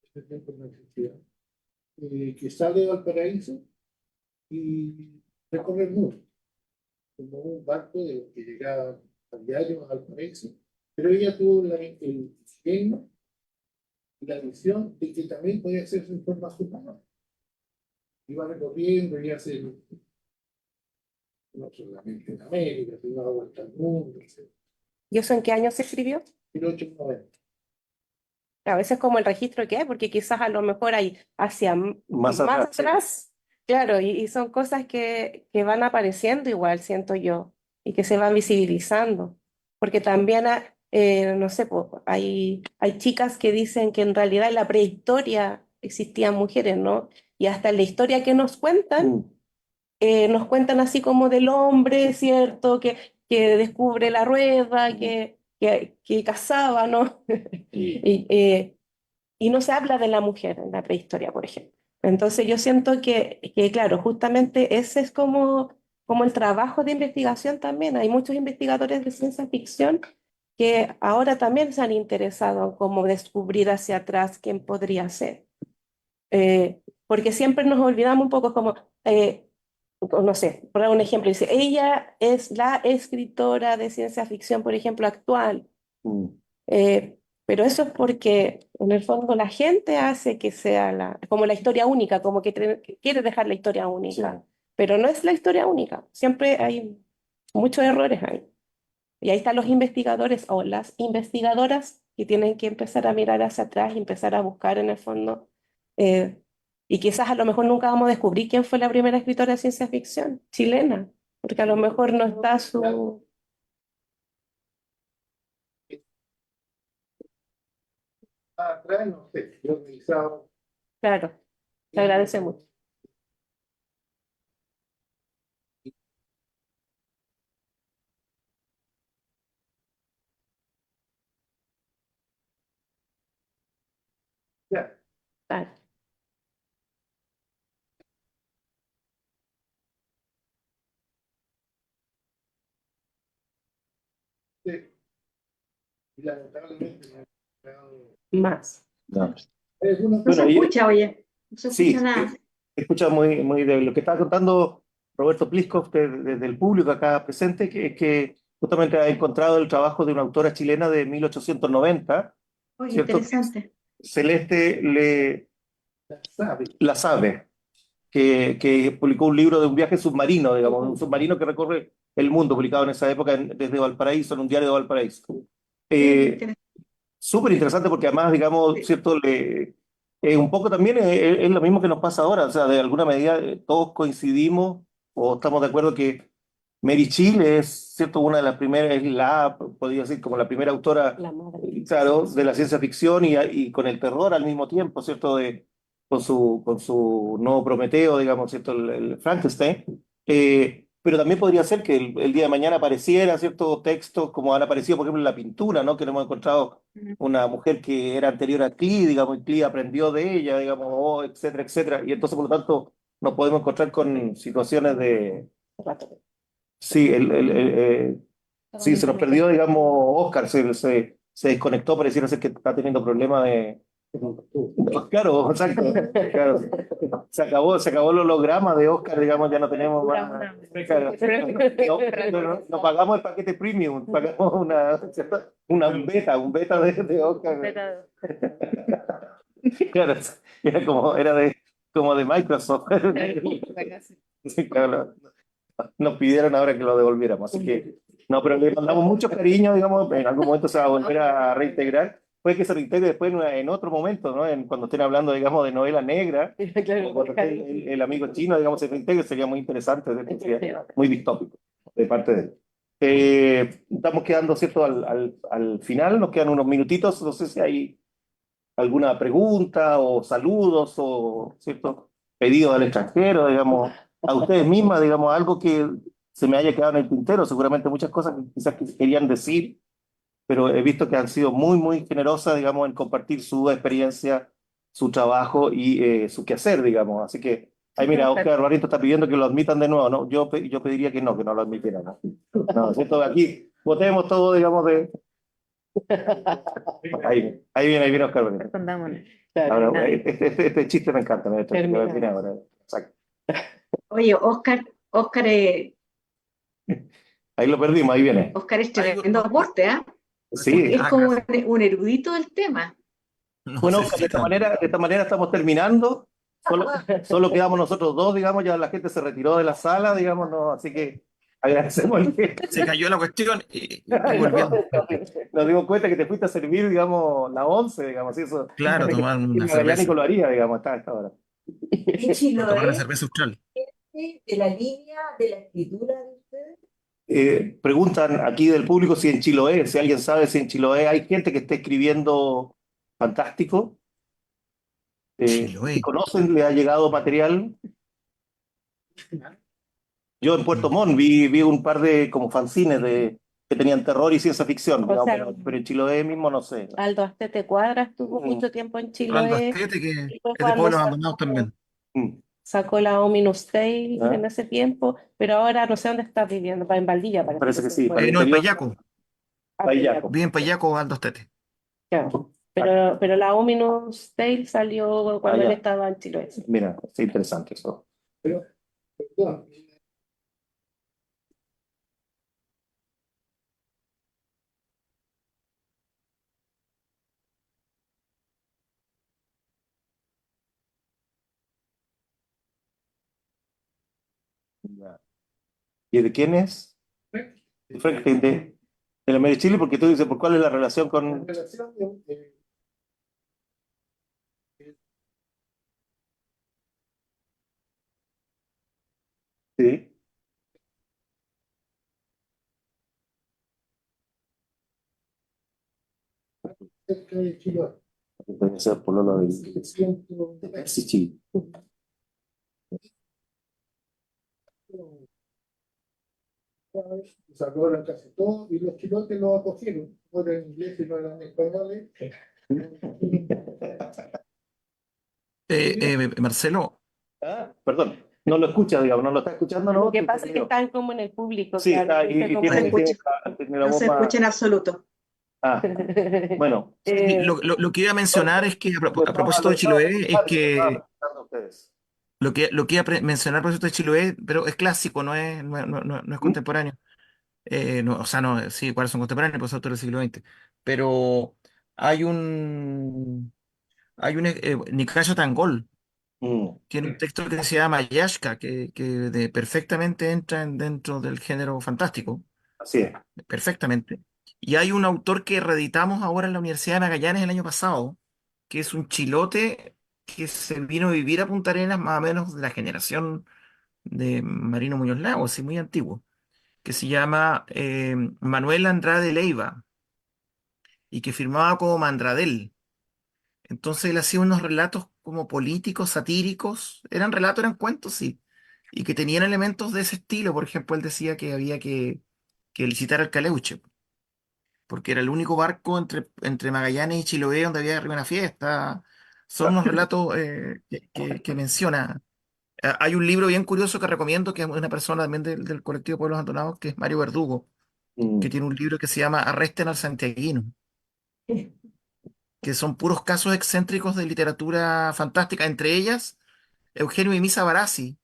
ese tiempo no existía, que sale de Valparaíso y recorre el mundo, como un barco que llegaba al diario a Valparaíso, pero ella tuvo el ingenio y la visión de que también podía hacerse en forma humana. Iba recorriendo y hace no solamente en América, sino a vuelta al mundo, etc. ¿Y eso en qué año se escribió? 1890. A veces como el registro que hay, porque quizás a lo mejor hay hacia Más más atrás, sí. atrás, claro, y son cosas que van apareciendo igual, siento yo, y que se van visibilizando, porque también, no sé, po, hay chicas que dicen que en realidad en la prehistoria existían mujeres, ¿no? Y hasta en la historia que Mm. nos cuentan así como del hombre, ¿cierto? Que descubre la rueda, que cazaba, ¿no? Y no se habla de la mujer en la prehistoria, por ejemplo. Entonces yo siento claro, justamente ese es como el trabajo de investigación también. Hay muchos investigadores de ciencia ficción que ahora también se han interesado en cómo descubrir hacia atrás quién podría ser. Porque siempre nos olvidamos un poco como, no sé, por dar un ejemplo, dice, ella es la escritora de ciencia ficción, por ejemplo, actual. Mm. Pero eso es porque en el fondo la gente hace que sea como la historia única, como que quiere dejar la historia única, Sí. pero no es la historia única, siempre hay muchos errores ahí. Y ahí están los investigadores o las investigadoras que tienen que empezar a mirar hacia atrás y empezar a buscar en el fondo. eh, y quizás a lo mejor nunca vamos a descubrir quién fue la primera escritora de ciencia ficción chilena, porque a lo mejor no está su... Atrás, no sé, yo he revisado. Claro, te agradece mucho. Ya, Claro. sí, y lamentablemente me ha quedado- Más. No. hay algunas No se Bueno, y escucha, oye, no se sí, escucha nada. escucha muy, muy débil. Lo que estaba contando Roberto Pliskov desde el público acá presente, que justamente ha encontrado el trabajo de una autora chilena de 1890, Oye, ¿cierto? Que es interesante. Celeste sabe. La sabe, que publicó un libro de un viaje submarino, digamos, un submarino que recorre el mundo, publicado en esa época desde Valparaíso, en un diario de Valparaíso. Qué Eh, interesante. Súper interesante porque además, digamos, ¿cierto? Un poco también es lo mismo que nos pasa ahora, o sea, de alguna medida todos coincidimos o estamos de acuerdo que Mary Shelley es, ¿cierto? Una de las primeras, podría decir, como la primera autora, La madre. claro, de la ciencia ficción y con el terror al mismo tiempo, ¿cierto? Con su nuevo Prometeo, digamos, ¿cierto? El Frankenstein. Pero también podría ser que el día de mañana apareciera ciertos textos, como han aparecido, por ejemplo, en la pintura, ¿no? Que no hemos encontrado una mujer que era anterior a Klee, digamos, y Klee aprendió de ella, digamos, etcétera, etcétera. Y entonces, por lo tanto, nos podemos encontrar con situaciones de... Sí, sí, se nos perdió, digamos, Oscar, se desconectó, pareciera ser que está teniendo problemas de... Claro, exacto, claro. Se acabó el holograma de Oscar, digamos, ya no tenemos más. Claro. No pagamos el paquete premium, pagamos un beta de Oscar. Claro, era como de Microsoft. Sí, claro, nos pidieron ahora que lo devolviéramos, así que no, pero le mandamos mucho cariño, digamos, en algún momento se va a volver a reintegrar. puede que se reintegre después en otro momento, ¿no? Cuando estén hablando, digamos, de novela negra, Claro, o cuando esté el amigo chino, digamos, se reintegre, sería muy interesante, sería muy distópico de parte de él. Estamos quedando, ¿cierto? Al final, nos quedan unos minutitos, no sé si hay alguna pregunta o saludos o, ¿cierto? Pedidos al extranjero, digamos, a ustedes mismas, digamos, algo que se me haya quedado en el tintero, seguramente muchas cosas que quizás que querían decir, pero he visto que han sido muy, muy generosas, digamos, en compartir su experiencia, su trabajo y su quehacer, digamos. Así que, ahí mira, Oscar Barriento está pidiendo que lo admitan de nuevo, ¿no? Yo pediría que no lo admitieran, ¿no? No, ¿cierto? Aquí votemos todo, digamos, de... Ahí viene Oscar Barriento. Respondámosle. Ahora, este chiste me encanta, me Termina. viene ahora. Exacto. Oye, Oscar Ahí lo perdimos, ahí viene. es tremendo aporte, ¿ah? Sí. Es como un erudito del tema. No Bueno, sé Oscar, si de tanto. esta manera estamos terminando. Solo quedamos nosotros dos, digamos, ya la gente se retiró de la sala, digamos, no, así que agradecemos el que Se cayó la cuestión y volvió. nos dimos cuenta que te fuiste a servir, digamos, la 11, digamos, y eso. Claro, tomar una Magallánico cerveza. lo haría, digamos, hasta esta hora. ¿En A tomar una Chiloé cerveza austral. de la línea de la escritura de ustedes? Preguntan aquí del público si en Chiloé, si alguien sabe si en Chiloé hay gente que esté escribiendo fantástico. Si Chiloé. conocen, le ha llegado material. Yo en Puerto Montt vi un par de como fanzines que tenían terror y ciencia ficción, O digamos, sea, pero en Chiloé mismo no sé. Aldo Astete Cuadra estuvo Mm. mucho tiempo en Aldo Chiloé Astete, que y fue es de cuando pueblos abandonados también. Mm. sacó la Ominous Tale ¿Ah? en ese tiempo, pero ahora no sé dónde está viviendo, en Valdivia Parece que se sí, fue. para el No, en interior. Payaco. Payaco. Vive en Payaco Aldo Astete. Claro. Pero la Ominous Tale salió cuando él ya. estaba en Chiloé. Mira, es interesante eso. Pero, perdón, Ya. ¿Y de quién es? De Franklin, de la Mary Chile, porque tú dices, ¿por cuál es la relación en con...? relación Sí. cerca de Chiloé. Debe ser por lo de 700 sí, sí. Salvaron casi todo y los chilotes lo acogieron. No eran ingleses, no eran españoles. Marcelo, Perdón, no lo escucha, digamos, no lo está escuchando, ¿no? Lo que pasa es que están como en el público, Sí, claro, está viste ahí y como tiene, el- tiene la No voz se más... escucha en absoluto. Ah, bueno. lo que iba a mencionar es que a propósito de Chiloé, es que lo que iba a mencionar a propósito de Chiloé, pero es clásico, no es contemporáneo. No, o sea, no, sí, cuáles son contemporáneos, pues autores del siglo XX. Pero hay Nicasio Tangol, tiene un texto que se llama Yashka, que perfectamente entra dentro del género fantástico, Así es. perfectamente. Y hay un autor que reeditamos ahora en la Universidad de Magallanes el año pasado, que es un chilote que se vino a vivir a Punta Arenas más o menos de la generación de Marino Muñoz Lago, así muy antiguo, que se llama Manuel Andrade Leiva y que firmaba como Mandradel. Entonces él hacía unos relatos como políticos, satíricos, eran relatos, eran cuentos, sí, y que tenían elementos de ese estilo. Por ejemplo, él decía que había que licitar al Caleuche, porque era el único barco entre Magallanes y Chiloé donde había arriba una fiesta. Son unos relatos que menciona. Hay un libro bien curioso que recomiendo, que es una persona también del colectivo Pueblos Abandonados, que es Mario Verdugo, que tiene un libro que se llama Arresten al Santiaguino, que son puros casos excéntricos de literatura fantástica, entre ellas Eugenio y Misa Barassi,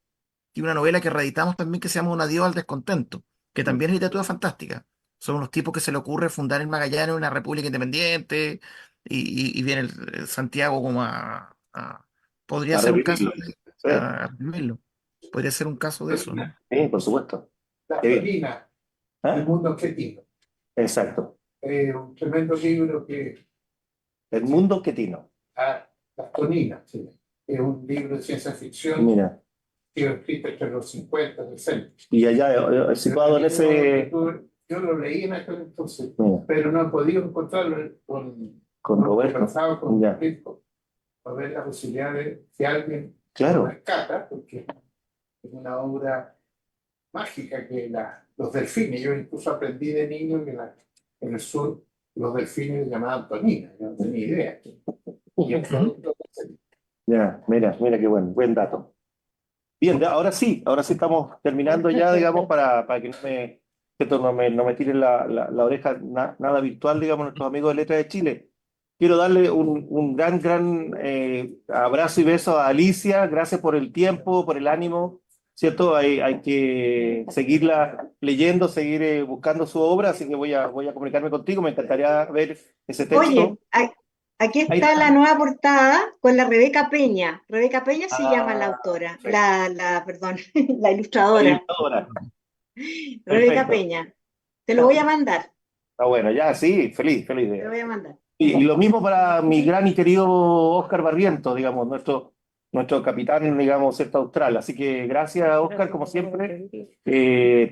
y una novela que reeditamos también que se llama Un adiós al descontento, que también es literatura fantástica. Son unos tipos que se le ocurre fundar en Magallanes una república independiente y viene el Santiago como podría A ser un caso revivirlo. Sí, a revivirlo. Podría ser un caso de eso, ¿no? sí, por supuesto. La Qué bien. Colina, ¿Ah? el mundo objetivo. Exacto. Un tremendo libro que Edmundo Quetino. Las Toninas, sí. Es un libro de ciencia ficción Mira, que fue escrito entre los 50 y 60. y allá situado en ese... Yo lo leí en aquel entonces, Mira, pero no he podido encontrarlo con Roberto. conversado con Ya. Francisco, para ver la posibilidad de que alguien Claro. lo rescata, porque es una obra mágica que los delfines, yo incluso aprendí de niño que en el sur los delfines llamaban toninas, yo no tenía idea. Y el producto Ya, mira qué buen dato. Bien, ahora sí estamos terminando ya, digamos, para que no me tiren la oreja nada virtual, digamos, nuestros amigos de Letra de Chile. Quiero darle un gran abrazo y beso a Alicia. Gracias por el tiempo, por el ánimo, ¿cierto? Hay que seguirla leyendo, seguir buscando su obra, así que voy a comunicarme contigo. Me encantaría ver ese texto. Oye, aquí Ahí está está. la nueva portada con la Rebeca Peña. Rebeca Peña se llama la autora, perfecto. perdón, la ilustradora. Ahora, Rebeca perfecto. Peña. Te lo voy a mandar, Está bueno, ya, sí, feliz te lo voy de... a mandar. Y lo mismo para mi gran y querido Óscar Barrientos, digamos, nuestro capitán, digamos, cierto austral. Así que gracias, Óscar, como siempre,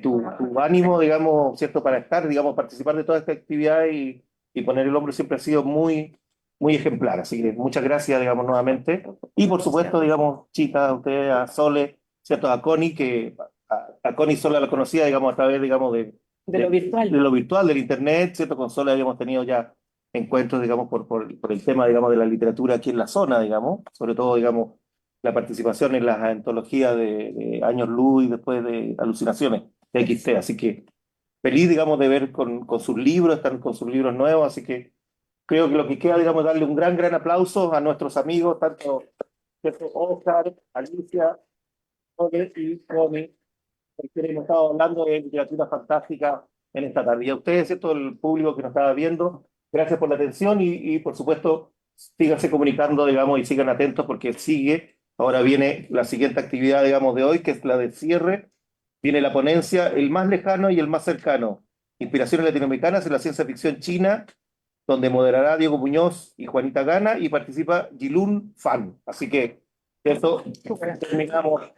tu ánimo, digamos, cierto, para estar, digamos, participar de toda esta actividad y poner el hombro siempre ha sido muy ejemplar. Así que muchas gracias, digamos, nuevamente. Y por supuesto, digamos, chicas, a ustedes, a Sole, cierto, a Connie, que a Connie solo la conocía, digamos, a través, digamos, De lo virtual. de lo virtual, del internet, ¿cierto? Con Sole habíamos tenido ya encuentros, digamos, por el tema, digamos, de la literatura aquí en la zona, digamos, sobre todo, digamos, la participación en las antologías de Años Luz y después de Alucinaciones de XT, así que feliz, digamos, de ver con sus libros, están con sus libros nuevos, así que creo que lo que queda, digamos, darle un gran aplauso a nuestros amigos, tanto ¿cierto? Oscar, Alicia, Jorge y Connie, que hemos estado hablando de literatura fantástica en esta tarde. Y a ustedes, ¿cierto? El público que nos estaba viendo, gracias por la atención y por supuesto, síganse comunicando, digamos, y sigan atentos porque sigue. Ahora viene la siguiente actividad, digamos, de hoy, que es la de cierre. Viene la ponencia, el más lejano y el más cercano. Inspiraciones latinoamericanas en la ciencia ficción china, donde moderará Diego Muñoz y Juanita Gana y participa Jilun Fan. Así que, eso, terminamos